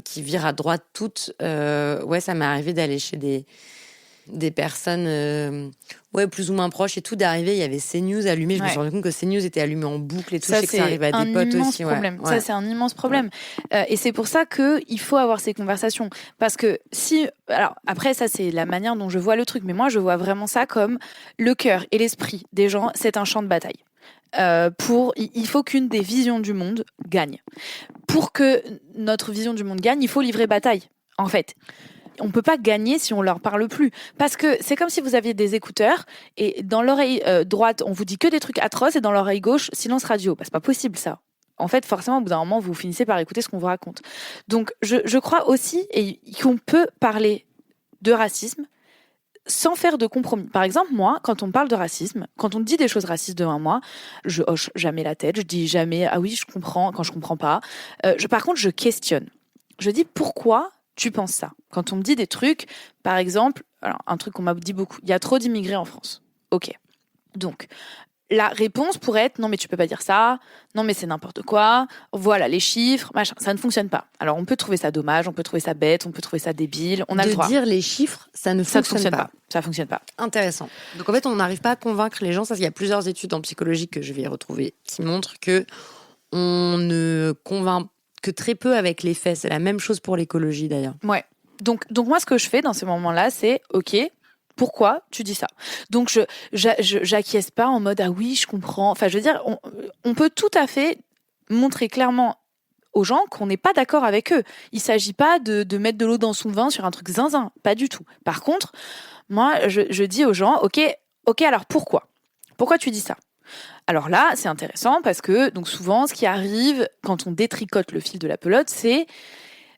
qui virent à droite toutes. Ouais, ça m'est arrivé d'aller chez des personnes plus ou moins proches et tout, d'arriver, il y avait CNews allumé, je me suis rendu compte que CNews était allumé en boucle et tout, ça, je sais que ça arrive à des potes aussi. Problème. Ça, c'est un immense problème. Et c'est pour ça qu'il faut avoir ces conversations. Parce que alors après, ça, c'est la manière dont je vois le truc, mais moi, je vois vraiment ça comme le cœur et l'esprit des gens, c'est un champ de bataille. Il faut qu'une des visions du monde gagne. Pour que notre vision du monde gagne, il faut livrer bataille, en fait. On peut pas gagner si on leur parle plus. Parce que c'est comme si vous aviez des écouteurs et dans l'oreille droite, on vous dit que des trucs atroces et dans l'oreille gauche, silence radio. Bah, c'est pas possible, ça. En fait, forcément, au bout d'un moment, vous finissez par écouter ce qu'on vous raconte. Donc, je crois aussi qu'on peut parler de racisme sans faire de compromis. Par exemple, moi, quand on parle de racisme, quand on dit des choses racistes devant moi, je hoche jamais la tête, je dis jamais « Ah oui, je comprends » quand je comprends pas. Par contre, je questionne. Je dis « Pourquoi ?» tu penses ça. Quand on me dit des trucs, par exemple, alors un truc qu'on m'a dit beaucoup, il y a trop d'immigrés en France. Ok. Donc, la réponse pourrait être non mais tu peux pas dire ça, non mais c'est n'importe quoi, voilà les chiffres, machin, ça ne fonctionne pas. Alors on peut trouver ça dommage, on peut trouver ça bête, on peut trouver ça débile, on a le droit. De dire les chiffres, ça ne fonctionne pas. Ça fonctionne pas. Intéressant. Donc en fait, on n'arrive pas à convaincre les gens. Ça, il y a plusieurs études en psychologie que je vais retrouver qui montrent que on ne convainc que très peu avec les faits. C'est la même chose pour l'écologie d'ailleurs. Ouais. Donc moi, ce que je fais dans ces moments-là, c'est ok. Pourquoi tu dis ça? Donc j'acquiesce pas en mode ah oui, je comprends. Enfin, je veux dire, on peut tout à fait montrer clairement aux gens qu'on n'est pas d'accord avec eux. Il s'agit pas de mettre de l'eau dans son vin sur un truc zinzin, pas du tout. Par contre, moi, je dis aux gens, ok, alors pourquoi tu dis ça? Alors là, c'est intéressant parce que donc souvent, ce qui arrive quand on détricote le fil de la pelote, c'est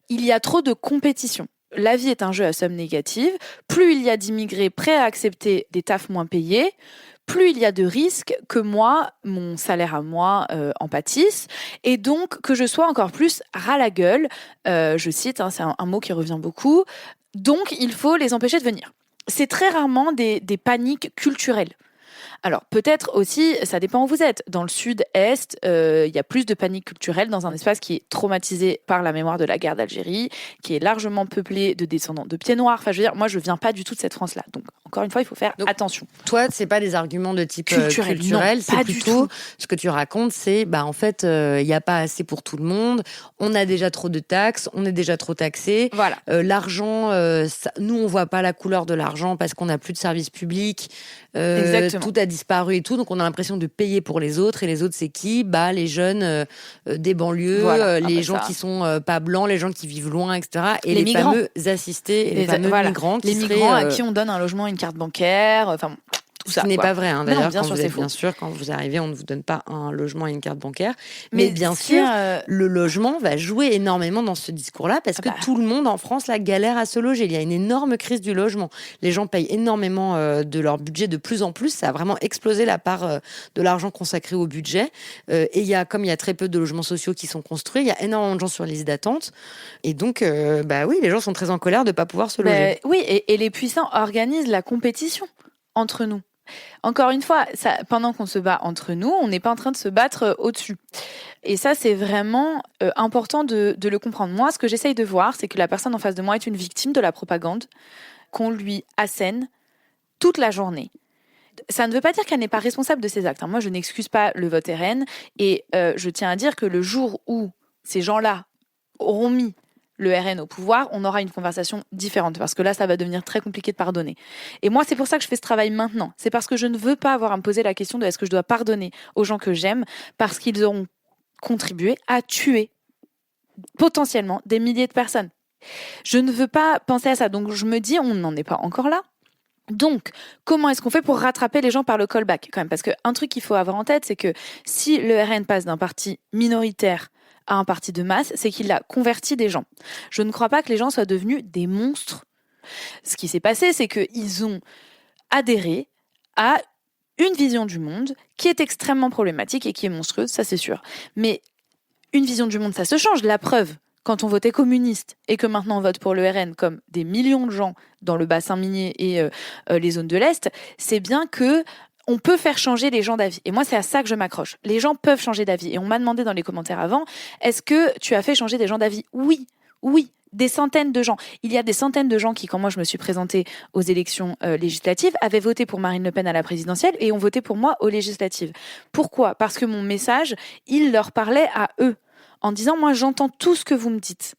il y a trop de compétition. La vie est un jeu à somme négative. Plus il y a d'immigrés prêts à accepter des tafs moins payés, plus il y a de risques que moi, mon salaire à moi, en pâtisse, et donc que je sois encore plus ras la gueule. Je cite, c'est un mot qui revient beaucoup. Donc, il faut les empêcher de venir. C'est très rarement des paniques culturelles. Alors, peut-être aussi, ça dépend où vous êtes. Dans le sud-est, il y a plus de panique culturelle dans un espace qui est traumatisé par la mémoire de la guerre d'Algérie, qui est largement peuplé de descendants de pieds noirs. Enfin, je veux dire, moi, je viens pas du tout de cette France-là. Donc, encore une fois, il faut faire attention. Toi, c'est pas des arguments de type culturel. Non, c'est plutôt ce que tu racontes, c'est, en fait, il y a pas assez pour tout le monde. On a déjà trop de taxes, on est déjà trop taxé. Voilà. L'argent, nous, on voit pas la couleur de l'argent parce qu'on n'a plus de services publics. Tout a disparu et tout, donc on a l'impression de payer pour les autres, et les autres c'est qui? Les jeunes des banlieues, les gens qui sont pas blancs, les gens qui vivent loin, etc. Et les fameux assistés, et les fameux migrants les migrants à qui on donne un logement, une carte bancaire, enfin tout ça. Ce n'est pas vrai, d'ailleurs, bien sûr, quand vous arrivez, on ne vous donne pas un logement et une carte bancaire. Mais bien sûr, le logement va jouer énormément dans ce discours-là, parce que tout le monde en France galère à se loger. Il y a une énorme crise du logement. Les gens payent énormément de leur budget de plus en plus. Ça a vraiment explosé la part de l'argent consacré au budget. Et comme il y a très peu de logements sociaux qui sont construits, il y a énormément de gens sur liste d'attente. Et donc, oui, les gens sont très en colère de ne pas pouvoir se loger. Oui, et les puissants organisent la compétition entre nous. Encore une fois, pendant qu'on se bat entre nous, on n'est pas en train de se battre au-dessus. Et ça, c'est vraiment important de le comprendre. Moi, ce que j'essaye de voir, c'est que la personne en face de moi est une victime de la propagande qu'on lui assène toute la journée. Ça ne veut pas dire qu'elle n'est pas responsable de ses actes. Moi, je n'excuse pas le vote RN. Et je tiens à dire que le jour où ces gens-là auront mis le RN au pouvoir, on aura une conversation différente, parce que là, ça va devenir très compliqué de pardonner. Et moi, c'est pour ça que je fais ce travail maintenant. C'est parce que je ne veux pas avoir à me poser la question de est-ce que je dois pardonner aux gens que j'aime, parce qu'ils auront contribué à tuer potentiellement des milliers de personnes. Je ne veux pas penser à ça. Donc, je me dis, on n'en est pas encore là. Donc, comment est-ce qu'on fait pour rattraper les gens par le callback, quand même? Parce qu'un truc qu'il faut avoir en tête, c'est que si le RN passe d'un parti minoritaire à un parti de masse, c'est qu'il a converti des gens. Je ne crois pas que les gens soient devenus des monstres. Ce qui s'est passé, c'est qu'ils ont adhéré à une vision du monde qui est extrêmement problématique et qui est monstrueuse, ça c'est sûr. Mais une vision du monde, ça se change. La preuve, quand on votait communiste et que maintenant on vote pour le RN, comme des millions de gens dans le bassin minier et les zones de l'Est, c'est bien que on peut faire changer les gens d'avis. Et moi, c'est à ça que je m'accroche. Les gens peuvent changer d'avis. Et on m'a demandé dans les commentaires avant, est-ce que tu as fait changer des gens d'avis ? Oui, des centaines de gens. Il y a des centaines de gens qui, quand moi je me suis présentée aux élections législatives, avaient voté pour Marine Le Pen à la présidentielle et ont voté pour moi aux législatives. Pourquoi ? Parce que mon message, il leur parlait à eux, en disant, moi j'entends tout ce que vous me dites.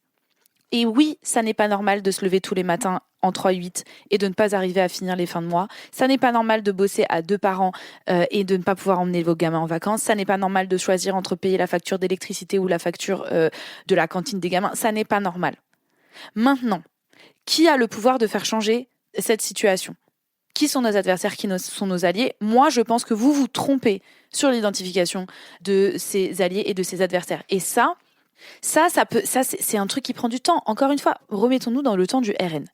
Et oui, ça n'est pas normal de se lever tous les matins en 3-8 et de ne pas arriver à finir les fins de mois. Ça n'est pas normal de bosser à 2 par an et de ne pas pouvoir emmener vos gamins en vacances. Ça n'est pas normal de choisir entre payer la facture d'électricité ou la facture de la cantine des gamins. Ça n'est pas normal. Maintenant, qui a le pouvoir de faire changer cette situation ? Qui sont nos adversaires, qui sont nos alliés ? Moi, je pense que vous vous trompez sur l'identification de ces alliés et de ces adversaires. Et ça, c'est un truc qui prend du temps. Encore une fois, remettons-nous dans le temps du RN.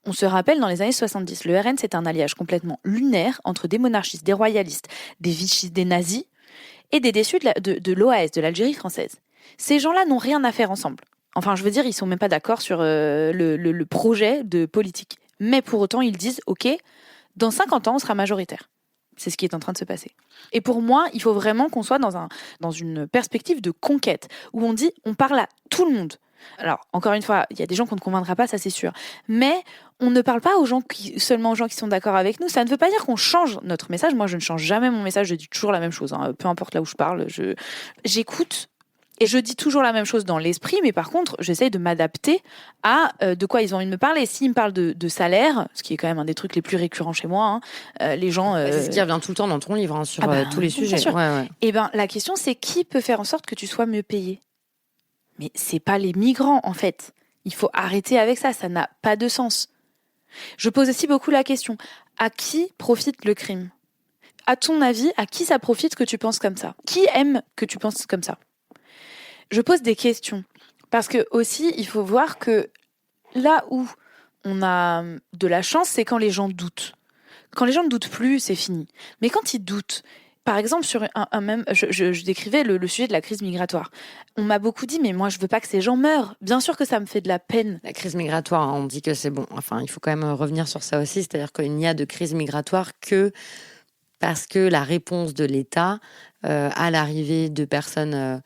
On se rappelle, dans les années 70, le RN, c'est un alliage complètement lunaire entre des monarchistes, des royalistes, des vichistes, des nazis et des déçus de l'OAS, de l'Algérie française. Ces gens-là n'ont rien à faire ensemble. Enfin, je veux dire, ils sont même pas d'accord sur le projet de politique. Mais pour autant, ils disent, OK, dans 50 ans, on sera majoritaire. C'est ce qui est en train de se passer. Et pour moi, il faut vraiment qu'on soit dans une perspective de conquête, où on dit, on parle à tout le monde. Alors, encore une fois, il y a des gens qu'on ne convaincra pas, ça c'est sûr. Mais on ne parle pas seulement aux gens qui sont d'accord avec nous. Ça ne veut pas dire qu'on change notre message. Moi, je ne change jamais mon message, je dis toujours la même chose. Peu importe là où je parle, j'écoute. Et je dis toujours la même chose dans l'esprit, mais par contre, j'essaye de m'adapter à de quoi ils ont envie de me parler. S'ils me parlent de salaire, ce qui est quand même un des trucs les plus récurrents chez moi, les gens... C'est ce qui revient tout le temps dans ton livre, sur tous les sujets. Ouais. Et la question, c'est qui peut faire en sorte que tu sois mieux payé ? Mais c'est pas les migrants, en fait. Il faut arrêter avec ça, ça n'a pas de sens. Je pose aussi beaucoup la question, à qui profite le crime ? À ton avis, à qui ça profite que tu penses comme ça ? Qui aime que tu penses comme ça ? Je pose des questions parce que aussi il faut voir que là où on a de la chance, c'est quand les gens doutent. Quand les gens ne doutent plus, c'est fini. Mais quand ils doutent, par exemple sur je décrivais le sujet de la crise migratoire. On m'a beaucoup dit mais moi je veux pas que ces gens meurent. Bien sûr que ça me fait de la peine. La crise migratoire, on dit que c'est bon. Enfin, il faut quand même revenir sur ça aussi, c'est-à-dire qu'il n'y a de crise migratoire que parce que la réponse de l'État à l'arrivée de personnes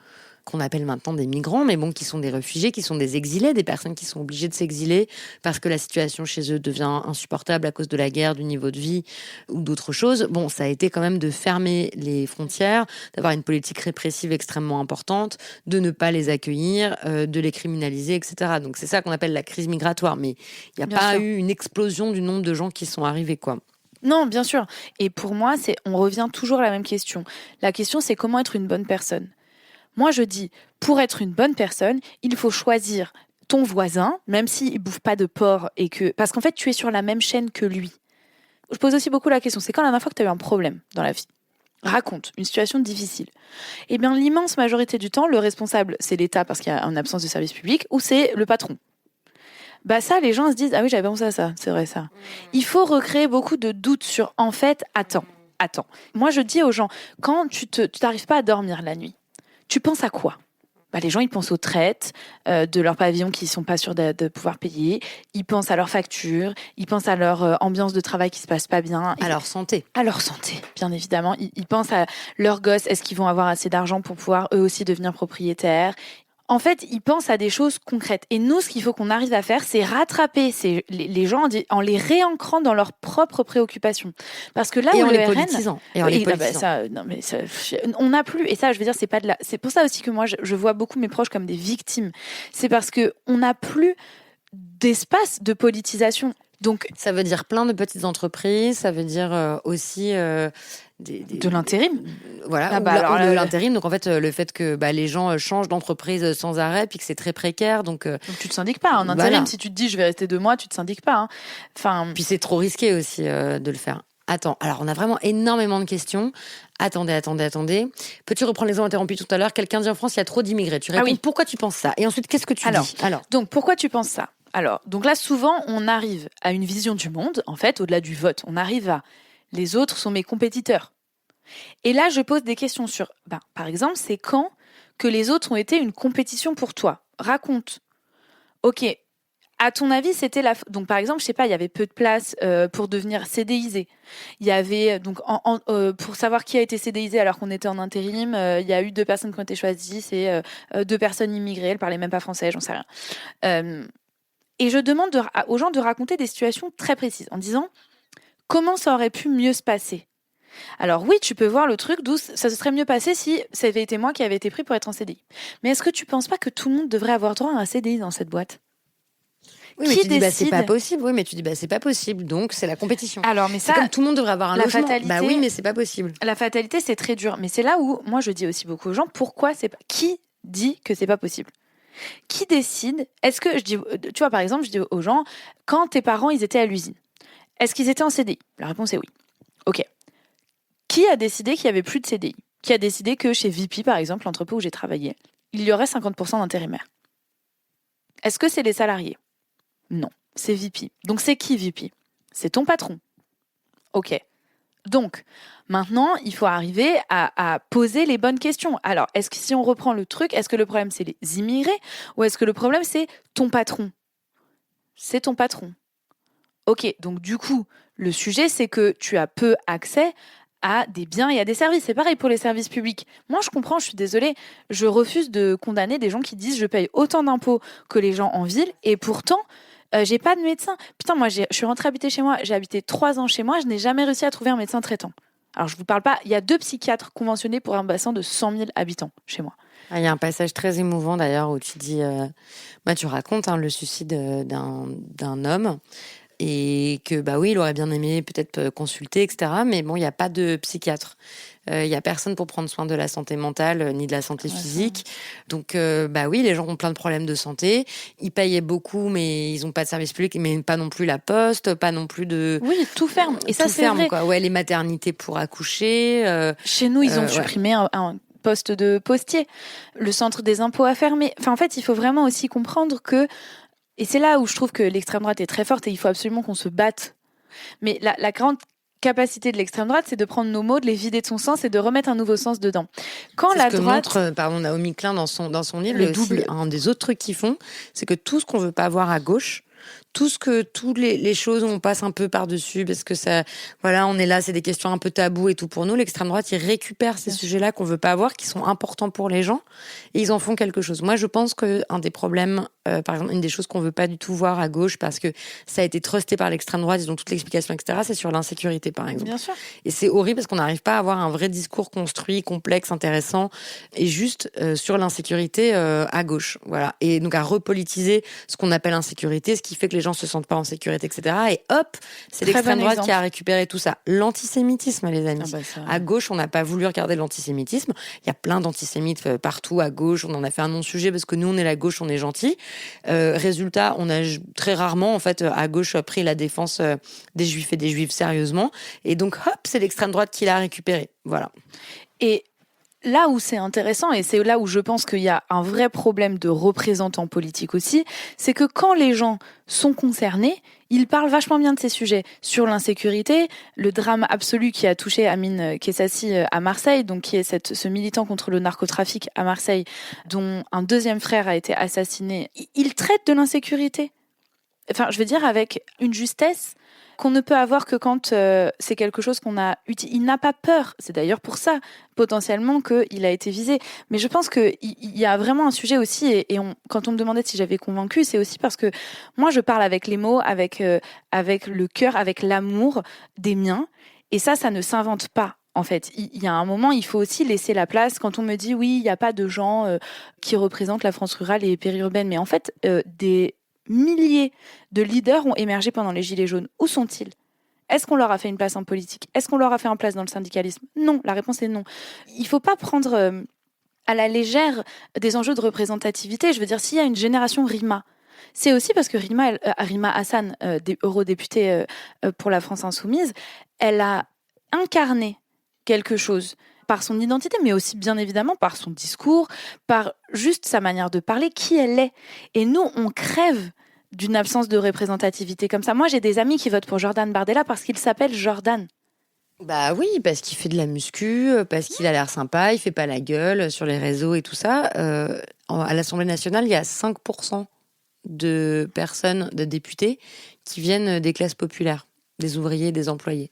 qu'on appelle maintenant des migrants, mais qui sont des réfugiés, qui sont des exilés, des personnes qui sont obligées de s'exiler parce que la situation chez eux devient insupportable à cause de la guerre, du niveau de vie ou d'autres choses. Ça a été quand même de fermer les frontières, d'avoir une politique répressive extrêmement importante, de ne pas les accueillir, de les criminaliser, etc. Donc c'est ça qu'on appelle la crise migratoire, mais il n'y a pas eu une explosion du nombre de gens qui sont arrivés, quoi. Non, bien sûr. Et pour moi, on revient toujours à la même question. La question, c'est comment être une bonne personne. Moi, je dis, pour être une bonne personne, il faut choisir ton voisin, même s'il bouffe pas de porc parce qu'en fait, tu es sur la même chaîne que lui. Je pose aussi beaucoup la question, c'est quand la dernière fois que tu as eu un problème dans la vie ? Raconte une situation difficile. Eh bien, l'immense majorité du temps, le responsable, c'est l'État parce qu'il y a une absence de service public, ou c'est le patron. Ça, les gens se disent, ah oui, j'avais pensé à ça, c'est vrai ça. Il faut recréer beaucoup de doutes sur, en fait, attends. Moi, je dis aux gens, quand tu t'arrives pas à dormir la nuit, tu penses à quoi ? Les gens, ils pensent aux traites de leurs pavillons qui ne sont pas sûrs de pouvoir payer. Ils pensent à leurs factures. Ils pensent à leur ambiance de travail qui ne se passe pas bien. À leur santé. À leur santé, bien évidemment. Ils pensent à leurs gosses. Est-ce qu'ils vont avoir assez d'argent pour pouvoir eux aussi devenir propriétaires ? En fait, ils pensent à des choses concrètes. Et nous, ce qu'il faut qu'on arrive à faire, c'est rattraper les gens en les réancrant dans leurs propres préoccupations. Parce que là où le RN... on n'a plus... Et ça, je veux dire, c'est pour ça aussi que moi, je vois beaucoup mes proches comme des victimes. C'est parce qu'on n'a plus d'espace de politisation. Donc, ça veut dire plein de petites entreprises, ça veut dire aussi... de l'intérim. Voilà, de l'intérim. Donc en fait, le fait que les gens changent d'entreprise sans arrêt, puis que c'est très précaire. Donc tu te syndiques pas. En intérim, si tu te dis je vais rester 2 mois, tu te syndiques pas. Puis c'est trop risqué aussi de le faire. Attends, alors on a vraiment énormément de questions. Attendez. Peux-tu reprendre l'exemple interrompu tout à l'heure ? Quelqu'un dit en France, il y a trop d'immigrés. Tu réponds, pourquoi tu penses ça ? Et ensuite, qu'est-ce que tu dis ? Alors, donc pourquoi tu penses ça ? Alors, donc là, souvent, on arrive à une vision du monde, en fait, au-delà du vote. On arrive à les autres sont mes compétiteurs. Et là, je pose des questions sur, par exemple, c'est quand que les autres ont été une compétition pour toi ? Raconte Ok. À ton avis, c'était donc par exemple, je sais pas, il y avait peu de place pour devenir CDIsé. Il y avait donc pour savoir qui a été CDIsé alors qu'on était en intérim, il y a eu 2 personnes qui ont été choisies, c'est 2 personnes immigrées, elles parlaient même pas français, j'en sais rien. Et je demande aux gens de raconter des situations très précises en disant comment ça aurait pu mieux se passer. Alors oui, tu peux voir le truc d'où ça se serait mieux passé si ça avait été moi qui avais été pris pour être en CDI. Mais est-ce que tu penses pas que tout le monde devrait avoir droit à un CDI dans cette boîte ? Oui, mais tu dis c'est pas possible. Oui, mais tu dis c'est pas possible. Donc c'est la compétition. Alors, mais ça, c'est comme tout le monde devrait avoir un logement. Fatalité, oui, mais c'est pas possible. La fatalité, c'est très dur. Mais c'est là où moi je dis aussi beaucoup aux gens pourquoi c'est pas. Qui dit que c'est pas possible ? Qui décide ? Est-ce que je dis, tu vois, par exemple, je dis aux gens quand tes parents ils étaient à l'usine, est-ce qu'ils étaient en CDI ? La réponse est oui. Ok. Qui a décidé qu'il y avait plus de CDI ? Qui a décidé que chez VP, par exemple, l'entrepôt où j'ai travaillé, il y aurait 50% d'intérimaires ? Est-ce que c'est les salariés ? Non. C'est VP. Donc c'est qui VP ? C'est ton patron. Ok. Donc, maintenant, il faut arriver à poser les bonnes questions. Alors, est-ce que si on reprend le truc, est-ce que le problème c'est les immigrés ou est-ce que le problème c'est ton patron ? C'est ton patron. Ok, donc du coup, le sujet c'est que tu as peu accès à des biens et à des services. C'est pareil pour les services publics. Moi, je comprends, je suis désolée, je refuse de condamner des gens qui disent je paye autant d'impôts que les gens en ville et pourtant j'ai pas de médecin. Putain, moi, je suis rentrée habiter chez moi. J'ai habité 3 ans chez moi. Je n'ai jamais réussi à trouver un médecin traitant. Alors, je vous parle pas. Il y a 2 psychiatres conventionnés pour un bassin de 100 000 habitants chez moi. Il y a un passage très émouvant d'ailleurs où tu dis, tu racontes le suicide d'un homme. Et que, oui, il aurait bien aimé peut-être consulter, etc. Mais bon, il n'y a pas de psychiatre. Il n'y a personne pour prendre soin de la santé mentale ni de la santé physique. Donc, oui, les gens ont plein de problèmes de santé. Ils payaient beaucoup, mais ils n'ont pas de service public, mais pas non plus la poste, pas non plus de... Oui, tout ferme. Et ça, c'est vrai. Quoi. Ouais, les maternités pour accoucher. Chez nous, ils ont supprimé un poste de postier. Le centre des impôts a fermé. Enfin, en fait, il faut vraiment aussi comprendre que... Et c'est là où je trouve que l'extrême droite est très forte et il faut absolument qu'on se batte. Mais la grande capacité de l'extrême droite, c'est de prendre nos mots, de les vider de son sens et de remettre un nouveau sens dedans. Quand c'est la ce que droite... montre Naomi Klein dans son livre, le double. Aussi, un des autres trucs qu'ils font, c'est que tout ce qu'on veut pas voir à gauche, toutes les choses où on passe un peu par-dessus parce que ça, voilà, on est là, c'est des questions un peu tabous et tout pour nous. L'extrême droite, ils récupèrent ces sujets-là qu'on veut pas avoir, qui sont importants pour les gens, et ils en font quelque chose. Moi, je pense que un des problèmes, par exemple, une des choses qu'on veut pas du tout voir à gauche parce que ça a été trusté par l'extrême droite, ils ont toute l'explication, etc. C'est sur l'insécurité, par exemple. Bien sûr. Et c'est horrible parce qu'on n'arrive pas à avoir un vrai discours construit, complexe, intéressant, et juste sur l'insécurité à gauche. Voilà. Et donc à repolitiser ce qu'on appelle insécurité, ce qui fait que les gens se sentent pas en sécurité, etc. Et hop, c'est l'extrême droite qui a récupéré tout ça. L'antisémitisme, les amis. À gauche, on n'a pas voulu regarder l'antisémitisme. Il y a plein d'antisémites partout à gauche. On en a fait un non-sujet parce que nous, on est la gauche, on est gentil. Résultat, on a très rarement, en fait, à gauche, pris la défense des juifs et des juives sérieusement. Et donc, hop, c'est l'extrême droite qui l'a récupéré. Voilà. Et là où c'est intéressant, et c'est là où je pense qu'il y a un vrai problème de représentants politiques aussi, c'est que quand les gens sont concernés, ils parlent vachement bien de ces sujets. Sur l'insécurité, le drame absolu qui a touché Amine Kessassi à Marseille, donc qui est ce militant contre le narcotrafic à Marseille, dont un deuxième frère a été assassiné, il traite de l'insécurité. Enfin, je veux dire, avec une justesse qu'on ne peut avoir que quand c'est quelque chose qu'on a utilisé. Il n'a pas peur. C'est d'ailleurs pour ça, potentiellement, qu'il a été visé. Mais je pense qu'il y a vraiment un sujet aussi, et quand on me demandait si j'avais convaincu, c'est aussi parce que moi, je parle avec les mots, avec le cœur, avec l'amour des miens. Et ça ne s'invente pas. En fait, il y a un moment, il faut aussi laisser la place. Quand on me dit, oui, il n'y a pas de gens qui représentent la France rurale et périurbaine, mais en fait, des milliers de leaders ont émergé pendant les Gilets jaunes. Où sont-ils ? Est-ce qu'on leur a fait une place en politique ? Est-ce qu'on leur a fait une place dans le syndicalisme ? Non, la réponse est non. Il ne faut pas prendre à la légère des enjeux de représentativité. Je veux dire, s'il y a une génération Rima, c'est aussi parce que Rima Hassan, eurodéputée pour la France Insoumise, elle a incarné quelque chose par son identité, mais aussi bien évidemment par son discours, par juste sa manière de parler, qui elle est. Et nous, on crève d'une absence de représentativité comme ça. Moi, j'ai des amis qui votent pour Jordan Bardella parce qu'il s'appelle Jordan. Bah oui, parce qu'il fait de la muscu, parce qu'il a l'air sympa, il fait pas la gueule sur les réseaux et tout ça. À l'Assemblée nationale, il y a 5% de personnes, de députés, qui viennent des classes populaires, des ouvriers, des employés.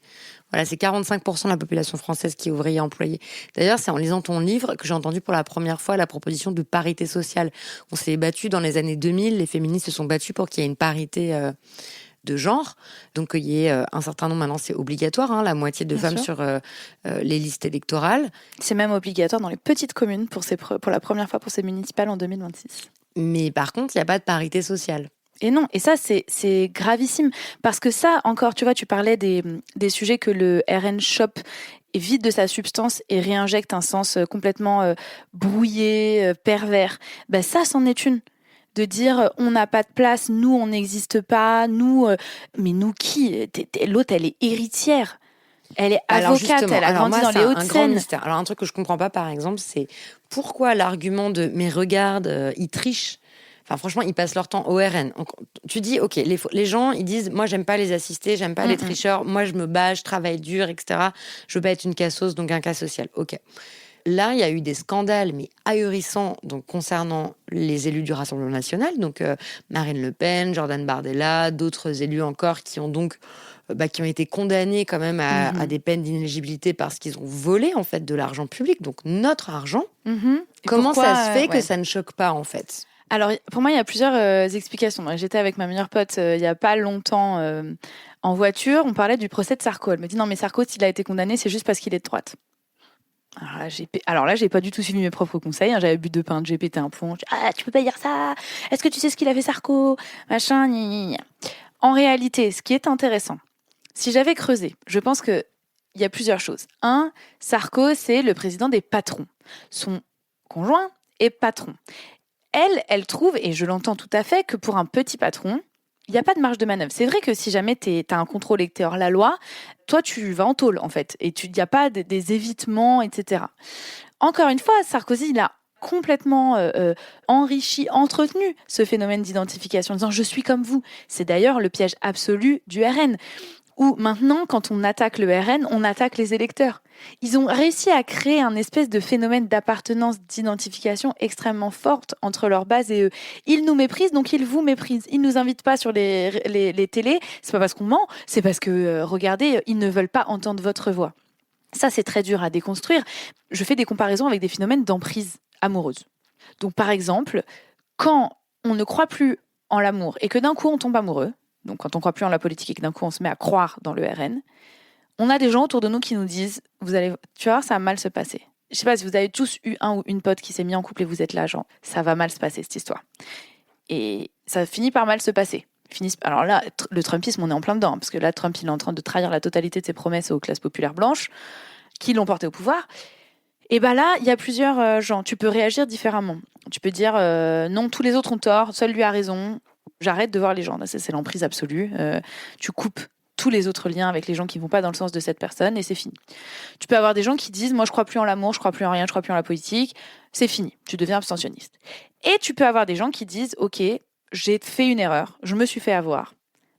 Voilà, c'est 45% de la population française qui est ouvrier employé. D'ailleurs, c'est en lisant ton livre que j'ai entendu pour la première fois la proposition de parité sociale. On s'est battu dans les années 2000, les féministes se sont battus pour qu'il y ait une parité de genre. Donc, il y ait un certain nombre, maintenant c'est obligatoire, la moitié de femmes sur les listes électorales. C'est même obligatoire dans les petites communes pour la première fois pour ces municipales en 2026. Mais par contre, il n'y a pas de parité sociale. Et non, et ça, c'est gravissime. Parce que ça, encore, tu vois, tu parlais des sujets que le RN chope et vide de sa substance et réinjecte un sens complètement brouillé, pervers. Ben ça, c'en est une. De dire, on n'a pas de place, nous, on n'existe pas, nous... mais nous, qui ? L'autre, elle est héritière. Elle est avocate, elle a grandi dans les Hauts-de-Seine. Alors, un truc que je comprends pas, par exemple, c'est pourquoi l'argument de « mais regarde, ils trichent ». Enfin, franchement, ils passent leur temps au RN. Tu dis, OK, les gens, ils disent, moi, j'aime pas les assister, j'aime pas les tricheurs, moi, je me bats, je travaille dur, etc. Je veux pas être une cassos, donc un cas social. OK. Là, il y a eu des scandales, mais ahurissants, donc, concernant les élus du Rassemblement national, donc Marine Le Pen, Jordan Bardella, d'autres élus encore qui ont donc... qui ont été condamnés quand même à des peines d'inéligibilité parce qu'ils ont volé, en fait, de l'argent public, donc notre argent. Comment ça se fait que ça ne choque pas, en fait ? Alors, pour moi, il y a plusieurs explications. J'étais avec ma meilleure pote il n'y a pas longtemps en voiture. On parlait du procès de Sarko. Elle me dit, non, mais Sarko, s'il a été condamné, c'est juste parce qu'il est de droite. Alors là, j'ai pas du tout suivi mes propres conseils. J'avais bu 2 pains, j'ai pété un plomb. Tu peux pas dire ça. Est-ce que tu sais ce qu'il a fait Sarko ? Machin, gna, gna, gna. En réalité, ce qui est intéressant, si j'avais creusé, je pense qu'il y a plusieurs choses. 1, Sarko, c'est le président des patrons. Son conjoint est patron. Elle trouve, et je l'entends tout à fait, que pour un petit patron, il n'y a pas de marge de manœuvre. C'est vrai que si jamais tu as un contrôle et que tu es hors la loi, toi, tu vas en tôle, en fait. Et il n'y a pas des évitements, etc. Encore une fois, Sarkozy, il a complètement enrichi, entretenu ce phénomène d'identification en disant « je suis comme vous ». C'est d'ailleurs le piège absolu du RN. Où maintenant, quand on attaque le RN, on attaque les électeurs. Ils ont réussi à créer un espèce de phénomène d'appartenance, d'identification extrêmement forte entre leur base et eux. Ils nous méprisent, donc ils vous méprisent. Ils nous invitent pas sur les télés. C'est pas parce qu'on ment, c'est parce que, regardez, ils ne veulent pas entendre votre voix. Ça, c'est très dur à déconstruire. Je fais des comparaisons avec des phénomènes d'emprise amoureuse. Donc, par exemple, quand on ne croit plus en l'amour et que d'un coup on tombe amoureux, donc quand on ne croit plus en la politique et que d'un coup on se met à croire dans le RN, on a des gens autour de nous qui nous disent « tu vas voir, ça va mal se passer ». Je ne sais pas si vous avez tous eu un ou une pote qui s'est mis en couple et vous êtes là, genre « ça va mal se passer cette histoire ». Et ça finit par mal se passer. Alors là, le Trumpisme, on est en plein dedans, parce que là, Trump, il est en train de trahir la totalité de ses promesses aux classes populaires blanches qui l'ont porté au pouvoir. Et bien là, il y a plusieurs gens. Tu peux réagir différemment. Tu peux dire « non, tous les autres ont tort, seul lui a raison ». J'arrête de voir les gens. C'est l'emprise absolue. Tu coupes tous les autres liens avec les gens qui ne vont pas dans le sens de cette personne et c'est fini. Tu peux avoir des gens qui disent « moi, je ne crois plus en l'amour, je ne crois plus en rien, je ne crois plus en la politique ». C'est fini. Tu deviens abstentionniste. Et tu peux avoir des gens qui disent « ok, j'ai fait une erreur, je me suis fait avoir.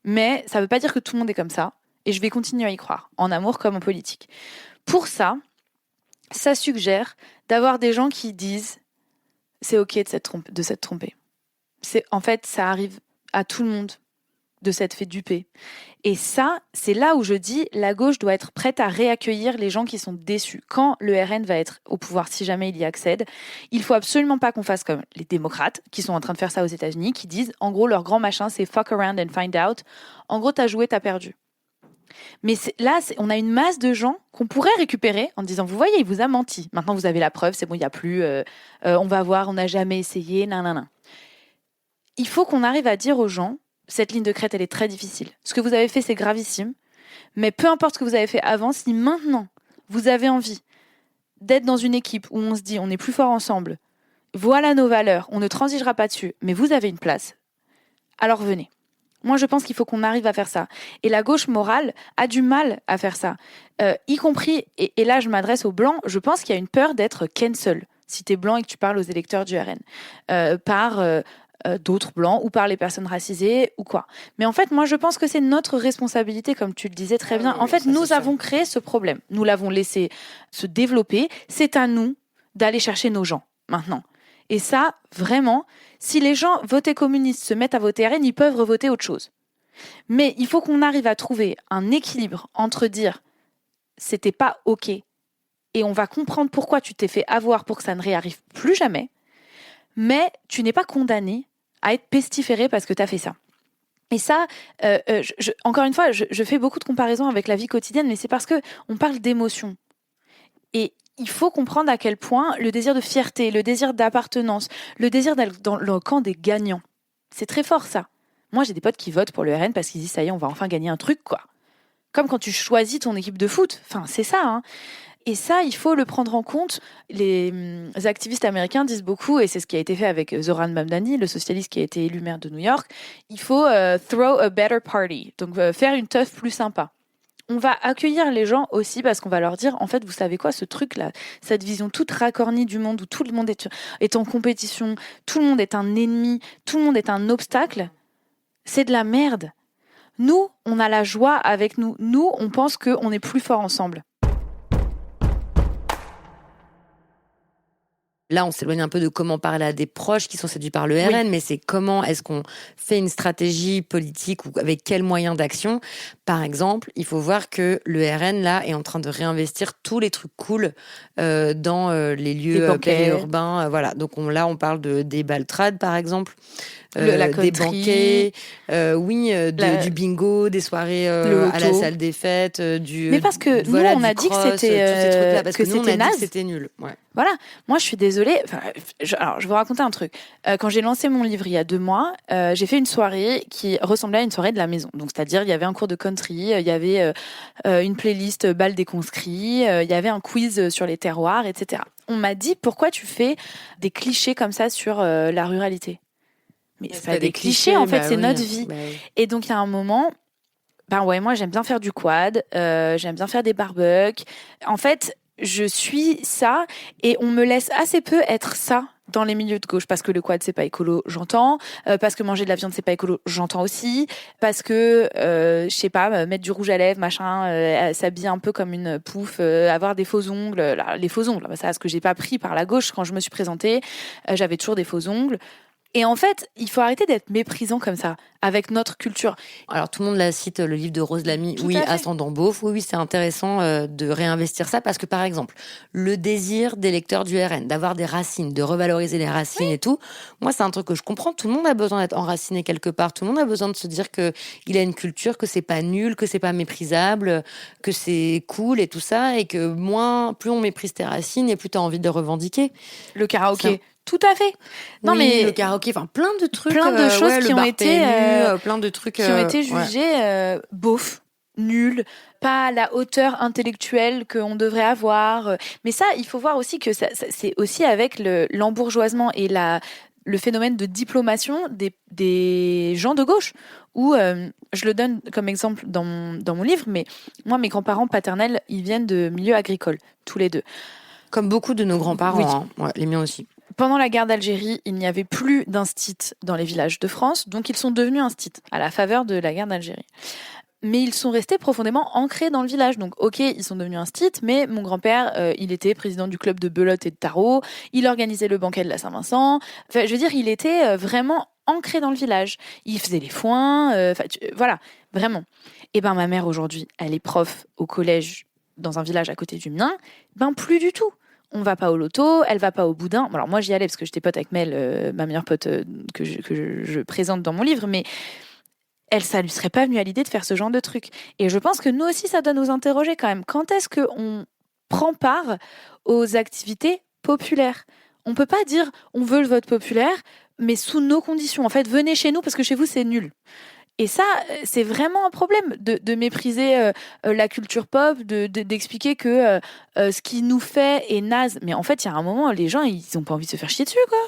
Mais ça ne veut pas dire que tout le monde est comme ça et je vais continuer à y croire, en amour comme en politique ». Pour ça, ça suggère d'avoir des gens qui disent « c'est ok de s'être trompé ». En fait, ça arrive à tout le monde de s'être fait duper. Et ça, c'est là où je dis la gauche doit être prête à réaccueillir les gens qui sont déçus. Quand le RN va être au pouvoir, si jamais il y accède, il faut absolument pas qu'on fasse comme les démocrates, qui sont en train de faire ça aux États-Unis, qui disent, en gros, leur grand machin, c'est fuck around and find out. En gros, t'as joué, t'as perdu. Mais on a une masse de gens qu'on pourrait récupérer en disant, vous voyez, il vous a menti. Maintenant, vous avez la preuve, c'est bon, il n'y a plus, on va voir, on n'a jamais essayé, nanana. Il faut qu'on arrive à dire aux gens, cette ligne de crête, elle est très difficile. Ce que vous avez fait, c'est gravissime. Mais peu importe ce que vous avez fait avant, si maintenant, vous avez envie d'être dans une équipe où on se dit, on est plus fort ensemble, voilà nos valeurs, on ne transigera pas dessus, mais vous avez une place, alors venez. Moi, je pense qu'il faut qu'on arrive à faire ça. Et la gauche morale a du mal à faire ça. Y compris, et là, je m'adresse aux Blancs, je pense qu'il y a une peur d'être cancel, si t'es blanc et que tu parles aux électeurs du RN, par d'autres blancs ou par les personnes racisées ou quoi. Mais en fait, moi, je pense que c'est notre responsabilité, comme tu le disais très bien. En fait, nous avons créé ce problème. Nous l'avons laissé se développer. C'est à nous d'aller chercher nos gens, maintenant. Et ça, vraiment, si les gens votaient communistes, se mettent à voter RN, ils peuvent revoter autre chose. Mais il faut qu'on arrive à trouver un équilibre entre dire c'était pas OK et on va comprendre pourquoi tu t'es fait avoir pour que ça ne réarrive plus jamais, mais tu n'es pas condamné à être pestiféré parce que tu as fait ça. Et ça, encore une fois, je fais beaucoup de comparaisons avec la vie quotidienne, mais c'est parce qu'on parle d'émotions. Et il faut comprendre à quel point le désir de fierté, le désir d'appartenance, le désir d'aller dans le camp des gagnants, c'est très fort ça. Moi, j'ai des potes qui votent pour le RN parce qu'ils disent ça y est, on va enfin gagner un truc, quoi. Comme quand tu choisis ton équipe de foot. Enfin, c'est ça, hein. Et ça, il faut le prendre en compte. Les activistes américains disent beaucoup, et c'est ce qui a été fait avec Zoran Mamdani, le socialiste qui a été élu maire de New York, il faut throw a better party, donc faire une teuf plus sympa. On va accueillir les gens aussi parce qu'on va leur dire, en fait, vous savez quoi, ce truc-là, cette vision toute racornie du monde où tout le monde est en compétition, tout le monde est un ennemi, tout le monde est un obstacle, c'est de la merde. Nous, on a la joie avec nous. Nous, on pense qu'on est plus fort ensemble. Là, on s'éloigne un peu de comment parler à des proches qui sont séduits par le RN, mais c'est comment est-ce qu'on fait une stratégie politique ou avec quels moyens d'action. Par exemple, il faut voir que le RN, là, est en train de réinvestir tous les trucs cool dans les lieux périurbains. Voilà. Donc là, on parle des baltrades, par exemple. Des banquets, du bingo, des soirées à la salle des fêtes, Mais parce que nous, on a dit que c'était parce que nous, on a dit que c'était nul. Ouais. Voilà. Moi, je suis désolée. Alors, je vais vous raconter un truc. Quand j'ai lancé mon livre il y a 2 mois, j'ai fait une soirée qui ressemblait à une soirée de la maison. Donc, c'est-à-dire, il y avait un cours de country, il y avait une playlist bal des conscrits, il y avait un quiz sur les terroirs, etc. On m'a dit, pourquoi tu fais des clichés comme ça sur la ruralité ? Mais c'est pas des clichés, en fait, c'est notre vie. Oui. Et donc, il y a un moment, moi, j'aime bien faire du quad, j'aime bien faire des barbecues. En fait, je suis ça, et on me laisse assez peu être ça dans les milieux de gauche, parce que le quad, c'est pas écolo, j'entends, parce que manger de la viande, c'est pas écolo, j'entends aussi, parce que, je sais pas, mettre du rouge à lèvres, machin, s'habiller un peu comme une pouffe, avoir des faux ongles, les faux ongles, ça, ce que j'ai pas pris par la gauche quand je me suis présentée, j'avais toujours des faux ongles. Et en fait, il faut arrêter d'être méprisant comme ça, avec notre culture. Alors, tout le monde la cite, le livre de Rose Lamy, Ascendant Beauf. Oui, c'est intéressant de réinvestir ça, parce que, par exemple, le désir des lecteurs du RN, d'avoir des racines, de revaloriser les racines et tout, moi, c'est un truc que je comprends. Tout le monde a besoin d'être enraciné quelque part. Tout le monde a besoin de se dire qu'il a une culture, que c'est pas nul, que c'est pas méprisable, que c'est cool et tout ça, et que plus on méprise tes racines, et plus t'as envie de revendiquer. Le karaoké. Tout à fait. Non, mais le karaoké, enfin plein de trucs, plein de choses qui ont été plein de trucs qui ont été jugés beauf, nuls, pas à la hauteur intellectuelle qu'on devrait avoir. Mais ça, il faut voir aussi que ça c'est aussi avec l'embourgeoisement et le phénomène de diplomation des gens de gauche. Où je le donne comme exemple dans mon livre, mais moi, mes grands-parents paternels, ils viennent de milieux agricoles, tous les deux. Comme beaucoup de nos grands-parents, les miens aussi. Pendant la guerre d'Algérie, il n'y avait plus d'instit dans les villages de France, donc ils sont devenus instits à la faveur de la guerre d'Algérie. Mais ils sont restés profondément ancrés dans le village. Donc, ok, ils sont devenus instits, mais mon grand-père, il était président du club de belote et de tarot, il organisait le banquet de la Saint-Vincent. Enfin, je veux dire, il était vraiment ancré dans le village. Il faisait les foins, voilà, vraiment. Et ma mère, aujourd'hui, elle est prof au collège dans un village à côté du mien. Plus du tout. On va pas au loto, elle va pas au boudin. Alors moi, j'y allais parce que j'étais pote avec Mel, ma meilleure pote que je présente dans mon livre, mais ça lui serait pas venu à l'idée de faire ce genre de truc. Et je pense que nous aussi, ça doit nous interroger quand même. Quand est-ce qu'on prend part aux activités populaires ? On peut pas dire on veut le vote populaire, mais sous nos conditions. En fait, venez chez nous parce que chez vous, c'est nul. Et ça, c'est vraiment un problème de mépriser la culture pop, d'expliquer que ce qui nous fait est naze. Mais en fait, il y a un moment, les gens, ils ont pas envie de se faire chier dessus, quoi.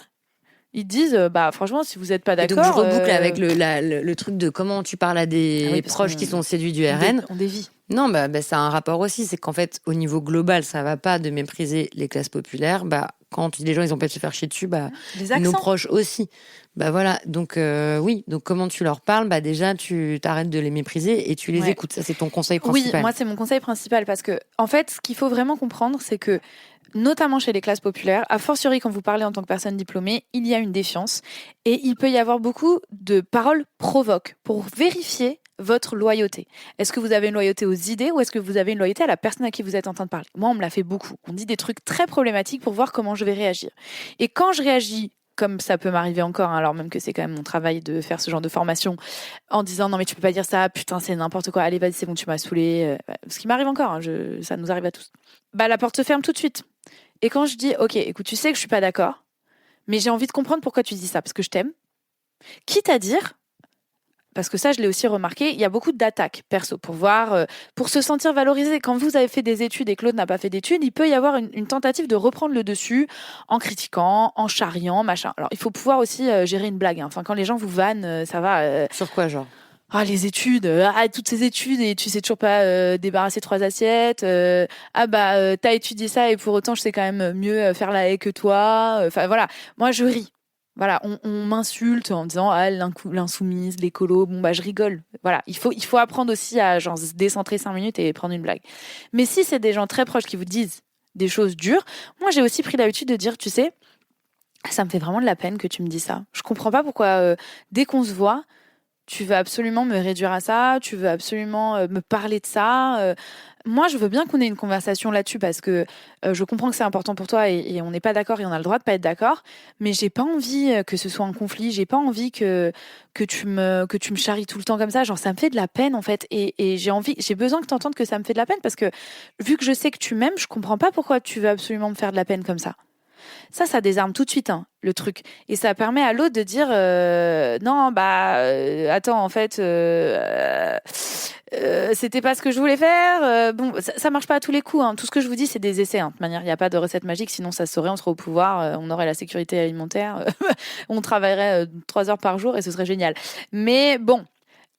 Ils disent, franchement, si vous n'êtes pas d'accord... Et donc, je reboucle avec le truc de comment tu parles à des proches qui sont séduits du RN. On dévie. Non, ça a un rapport aussi. C'est qu'en fait, au niveau global, ça va pas de mépriser les classes populaires. quand tu dis les gens, ils ont pas de se faire chier dessus, Les accents. nos proches aussi. Voilà. Donc, oui. Donc, comment tu leur parles? Déjà, tu t'arrêtes de les mépriser et tu les écoutes. Ça, c'est ton conseil principal. Oui, moi, c'est mon conseil principal parce que, en fait, ce qu'il faut vraiment comprendre, c'est que, notamment chez les classes populaires, a fortiori quand vous parlez en tant que personne diplômée, il y a une défiance et il peut y avoir beaucoup de paroles provoques pour vérifier votre loyauté. Est-ce que vous avez une loyauté aux idées ou est-ce que vous avez une loyauté à la personne à qui vous êtes en train de parler? Moi, on me l'a fait beaucoup. On dit des trucs très problématiques pour voir comment je vais réagir. Et quand je réagis, comme ça peut m'arriver encore, alors même que c'est quand même mon travail de faire ce genre de formation, en disant non mais tu peux pas dire ça, putain c'est n'importe quoi, allez vas-y c'est bon tu m'as saoulé, ce qui m'arrive encore, ça nous arrive à tous. La porte se ferme tout de suite. Et quand je dis ok écoute tu sais que je suis pas d'accord, mais j'ai envie de comprendre pourquoi tu dis ça parce que je t'aime, quitte à dire, parce que ça je l'ai aussi remarqué, il y a beaucoup d'attaques perso pour voir, pour se sentir valorisé. Quand vous avez fait des études et Claude n'a pas fait d'études, il peut y avoir une tentative de reprendre le dessus en critiquant, en charriant, machin. Alors il faut pouvoir aussi gérer une blague. Enfin quand les gens vous vannent, ça va. Sur quoi genre? Les études, toutes ces études et tu sais toujours pas débarrasser 3 assiettes. T'as étudié ça et pour autant je sais quand même mieux faire la haie que toi. Enfin voilà, moi je ris. Voilà, on m'insulte en disant l'insoumise, l'écolo. Je rigole. Voilà, il faut apprendre aussi à genre se décentrer 5 minutes et prendre une blague. Mais si c'est des gens très proches qui vous disent des choses dures, moi j'ai aussi pris l'habitude de dire, tu sais, ça me fait vraiment de la peine que tu me dis ça. Je comprends pas pourquoi dès qu'on se voit tu veux absolument me réduire à ça, tu veux absolument me parler de ça. Moi, je veux bien qu'on ait une conversation là-dessus parce que je comprends que c'est important pour toi et on n'est pas d'accord et on a le droit de pas être d'accord. Mais j'ai pas envie que ce soit un conflit. J'ai pas envie que tu me charries tout le temps comme ça. Genre, ça me fait de la peine en fait. Et j'ai besoin que tu entendes que ça me fait de la peine parce que vu que je sais que tu m'aimes, je comprends pas pourquoi tu veux absolument me faire de la peine comme ça. Ça désarme tout de suite le truc. Et ça permet à l'autre de dire non, attends, en fait, c'était pas ce que je voulais faire. Ça marche pas à tous les coups. Tout ce que je vous dis, c'est des essais. De toute manière, il n'y a pas de recette magique, sinon ça se saurait, on serait au pouvoir, on aurait la sécurité alimentaire, on travaillerait 3 heures par jour et ce serait génial. Mais bon.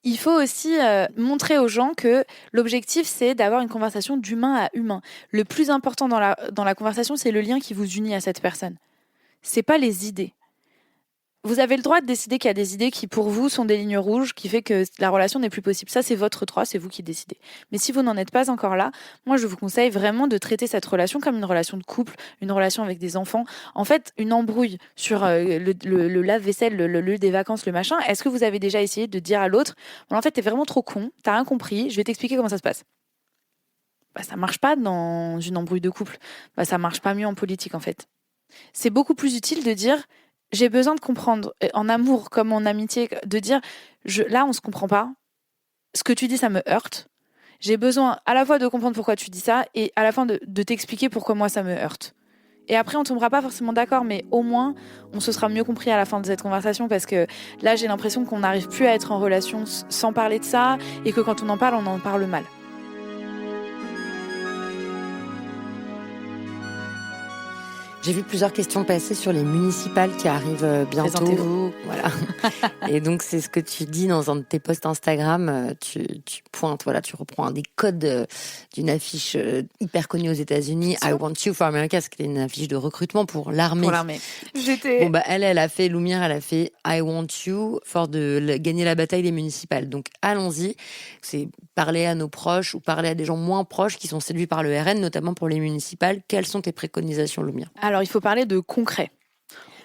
Il faut aussi montrer aux gens que l'objectif, c'est d'avoir une conversation d'humain à humain. Le plus important dans la conversation, c'est le lien qui vous unit à cette personne. C'est pas les idées. Vous avez le droit de décider qu'il y a des idées qui, pour vous, sont des lignes rouges, qui fait que la relation n'est plus possible. Ça, c'est votre droit, c'est vous qui décidez. Mais si vous n'en êtes pas encore là, moi, je vous conseille vraiment de traiter cette relation comme une relation de couple, une relation avec des enfants. En fait, une embrouille sur le lave-vaisselle, le lieu des vacances, le machin. Est-ce que vous avez déjà essayé de dire à l'autre, en fait, t'es vraiment trop con, t'as rien compris, je vais t'expliquer comment ça se passe. Ça marche pas dans une embrouille de couple. Ça marche pas mieux en politique, en fait. C'est beaucoup plus utile de dire j'ai besoin de comprendre, en amour comme en amitié, de dire là on se comprend pas, ce que tu dis ça me heurte, j'ai besoin à la fois de comprendre pourquoi tu dis ça et à la fin de t'expliquer pourquoi moi ça me heurte. Et après on tombera pas forcément d'accord, mais au moins on se sera mieux compris à la fin de cette conversation parce que là j'ai l'impression qu'on n'arrive plus à être en relation sans parler de ça et que quand on en parle mal. J'ai vu plusieurs questions passer sur les municipales qui arrivent bientôt. Présentez-vous. Voilà. Et donc, c'est ce que tu dis dans un de tes posts Instagram. Tu pointes, tu reprends un des codes d'une affiche hyper connue aux États-Unis, I Want You for America, ce qui est une affiche de recrutement pour l'armée. Pour l'armée. Elle a fait, Loumire, elle a fait I Want You for gagner la bataille des municipales. Donc, allons-y. C'est parler à nos proches ou parler à des gens moins proches qui sont séduits par le RN, notamment pour les municipales. Quelles sont tes préconisations, Loumire ? Alors, il faut parler de concret.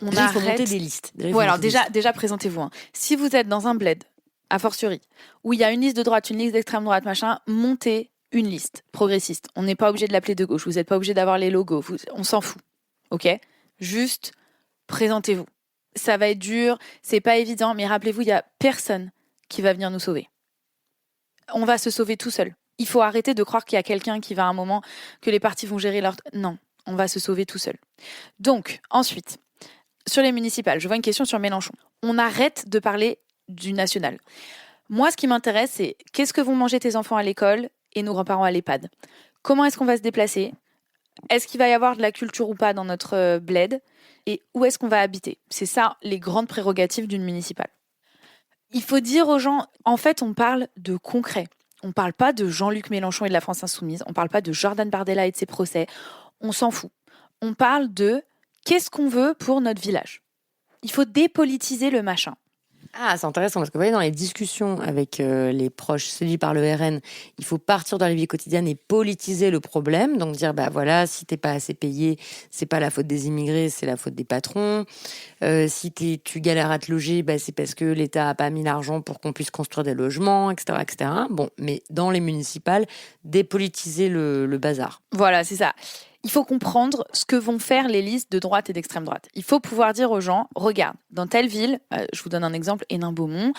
Il faut monter des listes. Déjà, présentez-vous. Si vous êtes dans un bled, a fortiori, où il y a une liste de droite, une liste d'extrême droite, machin, montez une liste progressiste. On n'est pas obligé de l'appeler de gauche. Vous n'êtes pas obligé d'avoir les logos. On s'en fout. OK ? Juste, présentez-vous. Ça va être dur, c'est pas évident, mais rappelez-vous, il n'y a personne qui va venir nous sauver. On va se sauver tout seul. Il faut arrêter de croire qu'il y a quelqu'un qui va à un moment, que les partis vont gérer leur... Non. On va se sauver tout seul. Donc, ensuite, sur les municipales, je vois une question sur Mélenchon. On arrête de parler du national. Moi, ce qui m'intéresse, c'est qu'est-ce que vont manger tes enfants à l'école et nos grands-parents à l'EHPAD ? Comment est-ce qu'on va se déplacer ? Est-ce qu'il va y avoir de la culture ou pas dans notre bled ? Et où est-ce qu'on va habiter ? C'est ça, les grandes prérogatives d'une municipale. Il faut dire aux gens, en fait, on parle de concret. On ne parle pas de Jean-Luc Mélenchon et de la France Insoumise. On ne parle pas de Jordan Bardella et de ses procès. On s'en fout. On parle de Qu'est-ce qu'on veut pour notre village ? Il faut dépolitiser le machin. Ah, c'est intéressant parce que vous voyez, dans les discussions avec les proches séduits par le RN, il faut partir dans la vie quotidienne et politiser le problème. Donc dire, bah voilà, si t'es pas assez payé, c'est pas la faute des immigrés, c'est la faute des patrons. Si tu galères à te loger, bah, c'est parce que l'État a pas mis l'argent pour qu'on puisse construire des logements, etc., etc. Bon, mais dans les municipales, dépolitiser le bazar. Voilà, c'est ça. Il faut comprendre ce que vont faire les listes de droite et d'extrême droite. Il faut pouvoir dire aux gens, regarde, dans telle ville, je vous donne un exemple, Hénin-Beaumont,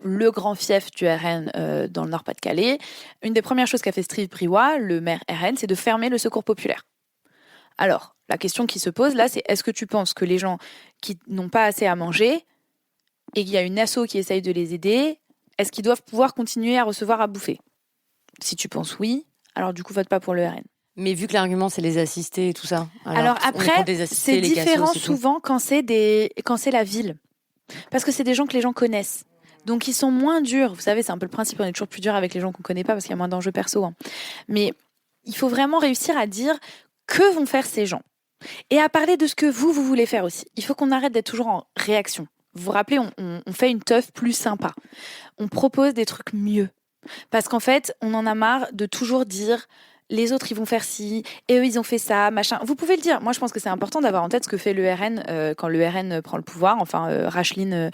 le grand fief du RN dans le Nord-Pas-de-Calais, une des premières choses qu'a fait Steve Briouat, le maire RN, c'est de fermer le secours populaire. Alors, la question qui se pose là, c'est est-ce que tu penses que les gens qui n'ont pas assez à manger et qu'il y a une asso qui essaye de les aider, est-ce qu'ils doivent pouvoir continuer à recevoir à bouffer ? Si tu penses oui, alors du coup, vote pas pour le RN. Mais vu que l'argument, c'est les assistés et tout ça. Alors après, c'est différent souvent quand c'est la ville. Parce que c'est des gens que les gens connaissent. Donc ils sont moins durs. Vous savez, c'est un peu le principe, on est toujours plus dur avec les gens qu'on connaît pas parce qu'il y a moins d'enjeux perso. Hein. Mais il faut vraiment réussir à dire que vont faire ces gens. Et à parler de ce que vous voulez faire aussi. Il faut qu'on arrête d'être toujours en réaction. Vous vous rappelez, on fait une teuf plus sympa. On propose des trucs mieux. Parce qu'en fait, on en a marre de toujours dire... les autres, ils vont faire ci, et eux, ils ont fait ça, machin. Vous pouvez le dire. Moi, je pense que c'est important d'avoir en tête ce que fait le RN quand le RN prend le pouvoir. Enfin, Racheline,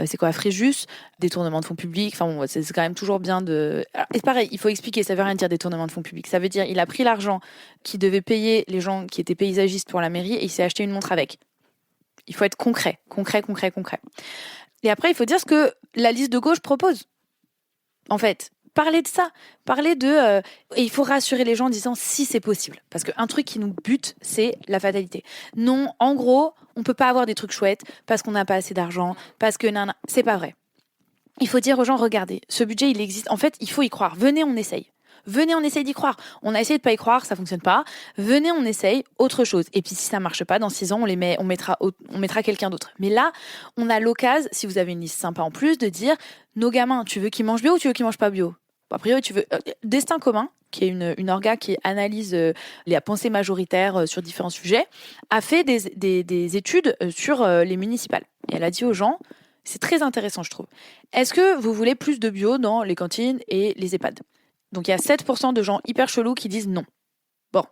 c'est quoi, Fréjus, détournement de fonds publics. Enfin, bon, c'est quand même toujours bien de... Alors, et pareil, il faut expliquer, ça veut rien dire détournement de fonds publics. Ça veut dire, il a pris l'argent qui devait payer les gens qui étaient paysagistes pour la mairie et il s'est acheté une montre avec. Il faut être concret. Et après, il faut dire ce que la liste de gauche propose. En fait, parler de ça, et il faut rassurer les gens en disant si c'est possible. Parce qu'un truc qui nous bute, c'est la fatalité. Non, en gros, on peut pas avoir des trucs chouettes parce qu'on n'a pas assez d'argent, parce que c'est pas vrai. Il faut dire aux gens, regardez, ce budget, il existe. En fait, il faut y croire. Venez, on essaye. Venez, on essaye d'y croire. On a essayé de pas y croire, ça fonctionne pas. Venez, on essaye autre chose. Et puis si ça marche pas, dans 6 ans, on mettra quelqu'un d'autre. Mais là, on a l'occasion, si vous avez une liste sympa en plus, de dire nos gamins, tu veux qu'ils mangent bio ou tu veux qu'ils mangent pas bio ? A priori, tu veux Destin commun, qui est une orga qui analyse les pensées majoritaires sur différents sujets, a fait des études sur les municipales. Et elle a dit aux gens, c'est très intéressant, je trouve. Est-ce que vous voulez plus de bio dans les cantines et les EHPAD ? Donc, il y a 7% de gens hyper chelous qui disent non. Bon.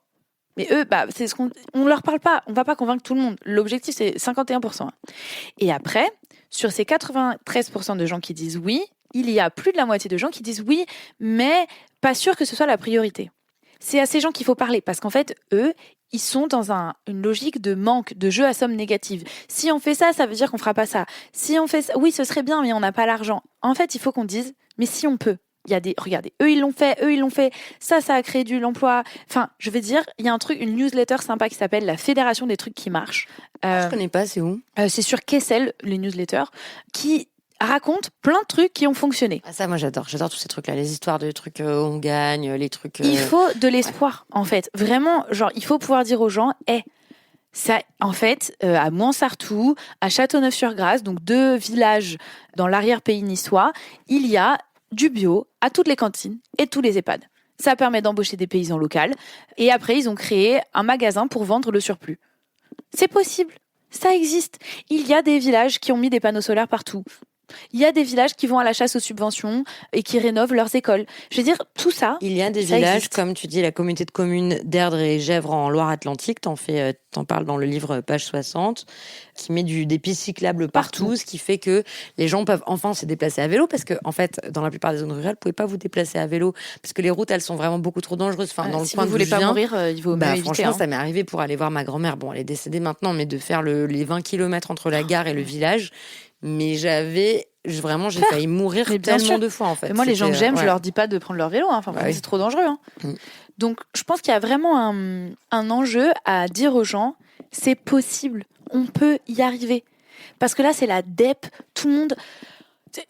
Mais eux, c'est on leur parle pas. On va pas convaincre tout le monde. L'objectif, c'est 51%. Et après, sur ces 93% de gens qui disent oui, il y a plus de la moitié de gens qui disent oui, mais pas sûr que ce soit la priorité. C'est à ces gens qu'il faut parler, parce qu'en fait, eux, ils sont dans une logique de manque, de jeu à somme négative. Si on fait ça, ça veut dire qu'on fera pas ça. Si on fait ça, oui, ce serait bien, mais on n'a pas l'argent. En fait, il faut qu'on dise, mais si on peut. Regardez, eux ils l'ont fait, ça a créé de l'emploi. Enfin, je veux dire, il y a une newsletter sympa qui s'appelle la Fédération des trucs qui marchent. Je connais pas, c'est où ? C'est sur Kessel, les newsletters, qui raconte plein de trucs qui ont fonctionné. Ah ça, moi j'adore tous ces trucs-là, les histoires de trucs où on gagne, les trucs... Il faut de l'espoir, en fait. Vraiment, il faut pouvoir dire aux gens, ça, en fait, à Mouansartou, à Châteauneuf-sur-Grasse, donc 2 villages dans l'arrière-pays niçois, il y a du bio à toutes les cantines et tous les EHPAD. Ça permet d'embaucher des paysans locaux. Et après, ils ont créé un magasin pour vendre le surplus. C'est possible. Ça existe. Il y a des villages qui ont mis des panneaux solaires partout. Il y a des villages qui vont à la chasse aux subventions et qui rénovent leurs écoles. Je veux dire, tout ça. Il y a des villages, existe. Comme tu dis, la communauté de communes d'Erdre et Gèvres en Loire-Atlantique, t'en parles dans le livre, page 60, qui met des pistes cyclables partout, ce qui fait que les gens peuvent enfin se déplacer à vélo, parce que, en fait, dans la plupart des zones rurales, vous pouvez pas vous déplacer à vélo, parce que les routes, elles sont vraiment beaucoup trop dangereuses. Enfin, dans si le coin vous voulez pas mourir, il vaut mieux éviter. Franchement, ça m'est arrivé pour aller voir ma grand-mère. Bon, elle est décédée maintenant, mais de faire les 20 km entre la gare et le village. Mais j'ai failli mourir tellement de fois, en fait. Mais moi, les gens que j'aime, je leur dis pas de prendre leur vélo. Enfin, c'est trop dangereux. Donc, je pense qu'il y a vraiment un enjeu à dire aux gens, c'est possible, on peut y arriver. Parce que là, c'est la DEP, tout le monde...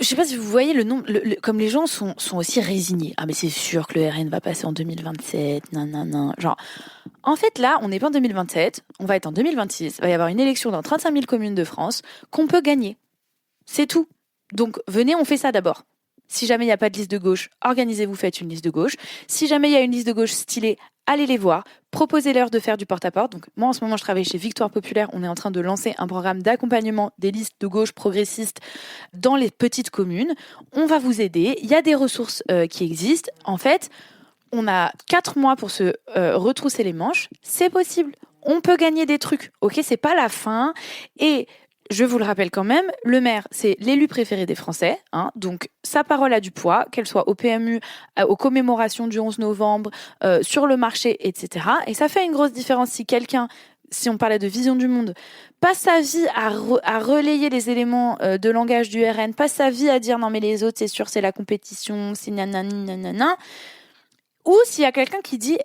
Je sais pas si vous voyez le nombre, comme les gens sont aussi résignés. Ah, mais c'est sûr que le RN va passer en 2027, nanana. Genre, en fait, là, on n'est pas en 2027, on va être en 2026. Il va y avoir une élection dans 35 000 communes de France qu'on peut gagner. C'est tout. Donc, venez, on fait ça d'abord. Si jamais il n'y a pas de liste de gauche, organisez-vous, faites une liste de gauche. Si jamais il y a une liste de gauche stylée, allez les voir, proposez-leur de faire du porte-à-porte. Donc moi, en ce moment, je travaille chez Victoire Populaire. On est en train de lancer un programme d'accompagnement des listes de gauche progressistes dans les petites communes. On va vous aider. Il y a des ressources qui existent. En fait, on a 4 mois pour se retrousser les manches. C'est possible. On peut gagner des trucs. Ok, c'est pas la fin. Et je vous le rappelle quand même, le maire, c'est l'élu préféré des Français, hein, donc sa parole a du poids, qu'elle soit au PMU, aux commémorations du 11 novembre, sur le marché, etc. Et ça fait une grosse différence si on parlait de vision du monde, passe sa vie à relayer les éléments de langage du RN, passe sa vie à dire non mais les autres c'est sûr c'est la compétition, c'est nanani nanana, ou s'il y a quelqu'un qui dit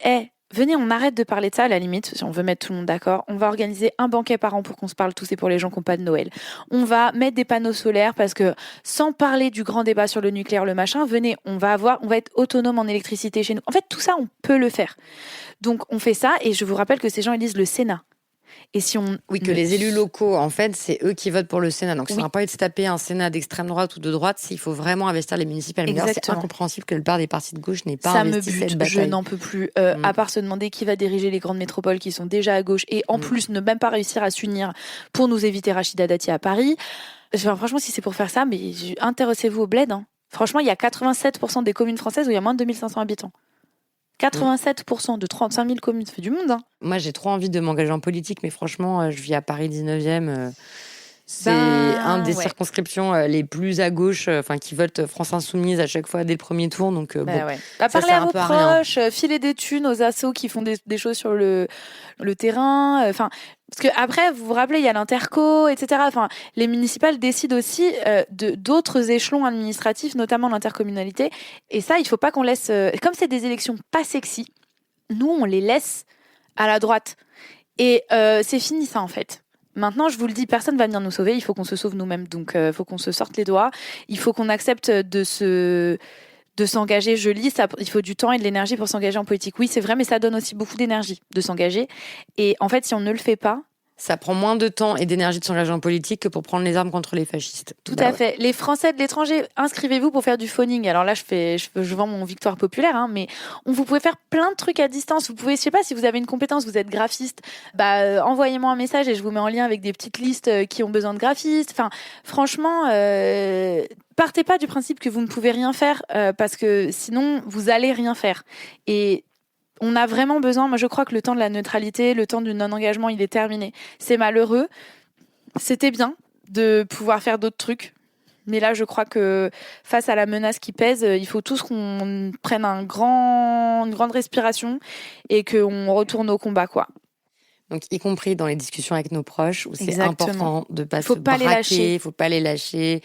venez, on arrête de parler de ça, à la limite, si on veut mettre tout le monde d'accord. On va organiser un banquet par an pour qu'on se parle tous et pour les gens qui n'ont pas de Noël. On va mettre des panneaux solaires parce que, sans parler du grand débat sur le nucléaire, le machin, venez, on va être autonome en électricité chez nous. En fait, tout ça, on peut le faire. Donc, on fait ça et je vous rappelle que ces gens élisent le Sénat. Et si on... Oui, que les élus locaux, en fait, c'est eux qui votent pour le Sénat. Donc, ça ne va pas être de se taper un Sénat d'extrême droite ou de droite. Il faut vraiment investir les municipales. C'est incompréhensible que le part des partis de gauche n'ait pas investi cette bataille. Je n'en peux plus. À part se demander qui va diriger les grandes métropoles qui sont déjà à gauche et en plus ne même pas réussir à s'unir pour nous éviter Rachida Dati à Paris. Franchement, si c'est pour faire ça, mais intéressez-vous au bled. Hein. Franchement, il y a 87% des communes françaises où il y a moins de 2500 habitants. 87% de 35 000 communes, ça fait du monde. Hein. Moi, j'ai trop envie de m'engager en politique, mais franchement, je vis à Paris 19e. C'est une des circonscriptions les plus à gauche, qui votent France Insoumise à chaque fois dès le premier tour. Donc, parlez à vos proches, filez des thunes aux assos qui font des choses sur le terrain. Parce que après, vous vous rappelez, il y a l'interco, etc. Les municipales décident aussi d'autres échelons administratifs, notamment l'intercommunalité. Et ça, il faut pas qu'on laisse... comme c'est des élections pas sexy, nous, on les laisse à la droite. Et c'est fini ça, en fait. Maintenant, je vous le dis, personne va venir nous sauver. Il faut qu'on se sauve nous-mêmes. Donc, il faut qu'on se sorte les doigts. Il faut qu'on accepte de s'engager. Je lis, il faut du temps et de l'énergie pour s'engager en politique. Oui, c'est vrai, mais ça donne aussi beaucoup d'énergie de s'engager. Et en fait, si on ne le fait pas... Ça prend moins de temps et d'énergie de s'engager en politique que pour prendre les armes contre les fascistes. Tout à fait. Les Français de l'étranger, inscrivez-vous pour faire du phoning. Alors là, je vends mon Victoire Populaire, hein, mais vous pouvez faire plein de trucs à distance. Vous pouvez, je sais pas, si vous avez une compétence, vous êtes graphiste, envoyez-moi un message et je vous mets en lien avec des petites listes qui ont besoin de graphistes. Franchement, partez pas du principe que vous ne pouvez rien faire parce que sinon, vous allez rien faire. Et on a vraiment besoin, moi je crois que le temps de la neutralité, le temps du non-engagement, il est terminé. C'est malheureux, c'était bien de pouvoir faire d'autres trucs, mais là je crois que face à la menace qui pèse, il faut tous qu'on prenne une grande respiration et qu'on retourne au combat, quoi. Donc, y compris dans les discussions avec nos proches, où c'est important de pas se braquer, faut pas les lâcher.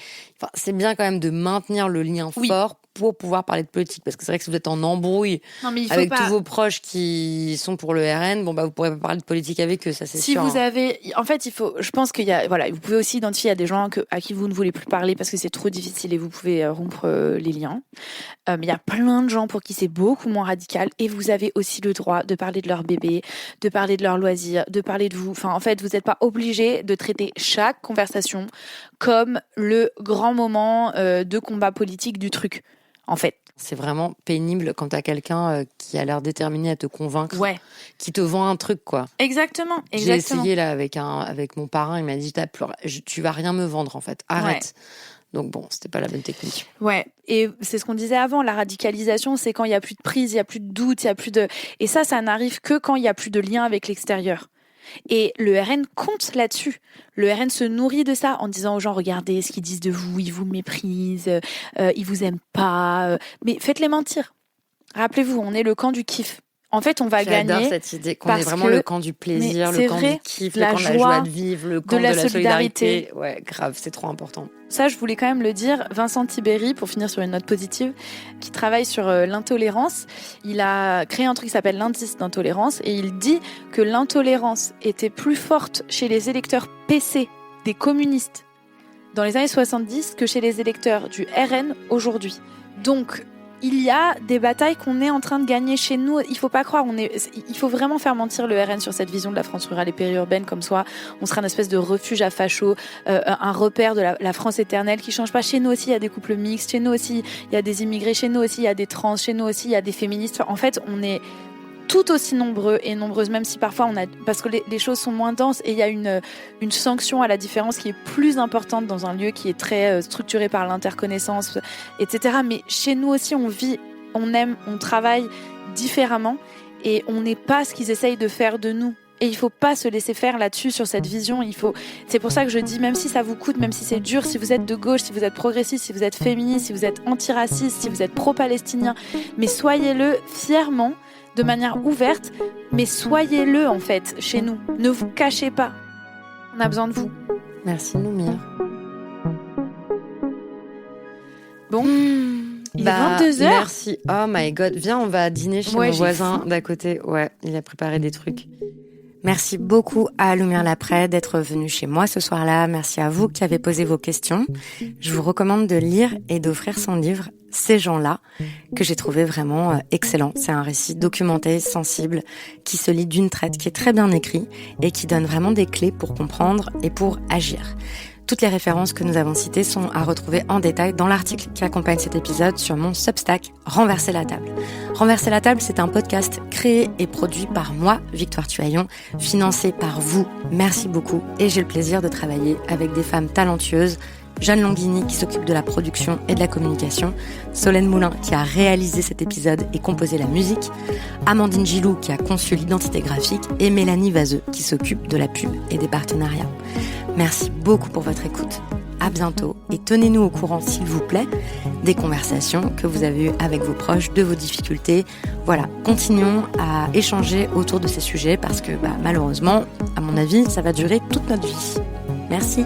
C'est bien quand même de maintenir le lien fort pour pouvoir parler de politique. Parce que c'est vrai que si vous êtes en embrouille avec tous vos proches qui sont pour le RN, vous pourrez pas parler de politique avec eux, ça c'est sûr. Si vous avez, en fait, je pense qu'il y a, vous pouvez aussi identifier à des gens à qui vous ne voulez plus parler parce que c'est trop difficile et vous pouvez rompre les liens. Mais il y a plein de gens pour qui c'est beaucoup moins radical et vous avez aussi le droit de parler de leur bébé, de parler de leurs loisirs, de parler de vous. En fait, vous n'êtes pas obligé de traiter chaque conversation comme le grand moment de combat politique du truc. En fait, c'est vraiment pénible quand t'as quelqu'un qui a l'air déterminé à te convaincre, qui te vend un truc, quoi. Exactement. J'ai essayé là avec mon parrain, il m'a dit tu vas rien me vendre en fait, arrête. Ouais. Donc c'était pas la bonne technique. Ouais, et c'est ce qu'on disait avant, la radicalisation, c'est quand il y a plus de prise, il y a plus de doute, il y a plus de... Et ça n'arrive que quand il y a plus de lien avec l'extérieur. Et le RN compte là-dessus. Le RN se nourrit de ça en disant aux gens, regardez ce qu'ils disent de vous, ils vous méprisent, ils vous aiment pas. Mais faites-les mentir. Rappelez-vous, on est le camp du kiff. En fait, on va gagner. J'adore cette idée qu'on est vraiment le camp du plaisir, le camp du kiff, le camp de la joie de vivre, le camp de la solidarité. Ouais, grave, c'est trop important. Ça, je voulais quand même le dire. Vincent Tibéri, pour finir sur une note positive, qui travaille sur l'intolérance, il a créé un truc qui s'appelle l'indice d'intolérance et il dit que l'intolérance était plus forte chez les électeurs PC des communistes dans les années 70 que chez les électeurs du RN aujourd'hui. Donc, il y a des batailles qu'on est en train de gagner chez nous. Il faut pas croire, il faut vraiment faire mentir le RN sur cette vision de la France rurale et périurbaine comme ça. On sera une espèce de refuge à facho, un repère de la France éternelle qui change pas. Chez nous aussi, il y a des couples mixtes. Chez nous aussi, il y a des immigrés. Chez nous aussi, il y a des trans. Chez nous aussi, il y a des féministes. En fait, on est tout aussi nombreux et nombreuses, même si parfois parce que les choses sont moins denses et il y a une sanction à la différence qui est plus importante dans un lieu qui est très structuré par l'interconnaissance, etc. Mais chez nous aussi, on vit, on aime, on travaille différemment et on n'est pas ce qu'ils essayent de faire de nous. Et il faut pas se laisser faire là-dessus, sur cette vision. C'est pour ça que je dis, même si ça vous coûte, même si c'est dur, si vous êtes de gauche, si vous êtes progressiste, si vous êtes féministe, si vous êtes antiraciste, si vous êtes pro-palestinien, mais soyez-le fièrement, de manière ouverte, mais soyez-le en fait chez nous. Ne vous cachez pas. On a besoin de vous. Merci Noumir. Bon, il est 22h. Merci. Oh my god, viens, on va dîner chez mon voisin d'à côté. Ouais, il a préparé des trucs. Merci beaucoup à Loumir Laprès d'être venu chez moi ce soir-là. Merci à vous qui avez posé vos questions. Je vous recommande de lire et d'offrir son livre « Ces gens-là » que j'ai trouvé vraiment excellent. C'est un récit documenté, sensible, qui se lit d'une traite, qui est très bien écrit et qui donne vraiment des clés pour comprendre et pour agir. Toutes les références que nous avons citées sont à retrouver en détail dans l'article qui accompagne cet épisode sur mon Substack Renverser la table. Renverser la table, c'est un podcast créé et produit par moi, Victoire Tuaillon, financé par vous. Merci beaucoup et j'ai le plaisir de travailler avec des femmes talentueuses, Jeanne Longhini qui s'occupe de la production et de la communication, Solène Moulin qui a réalisé cet épisode et composé la musique, Amandine Gilou qui a conçu l'identité graphique et Mélanie Vazeux qui s'occupe de la pub et des partenariats. Merci beaucoup pour votre écoute. À bientôt et tenez-nous au courant s'il vous plaît des conversations que vous avez eues avec vos proches, de vos difficultés. Voilà, continuons à échanger autour de ces sujets parce que malheureusement, à mon avis, ça va durer toute notre vie. Merci.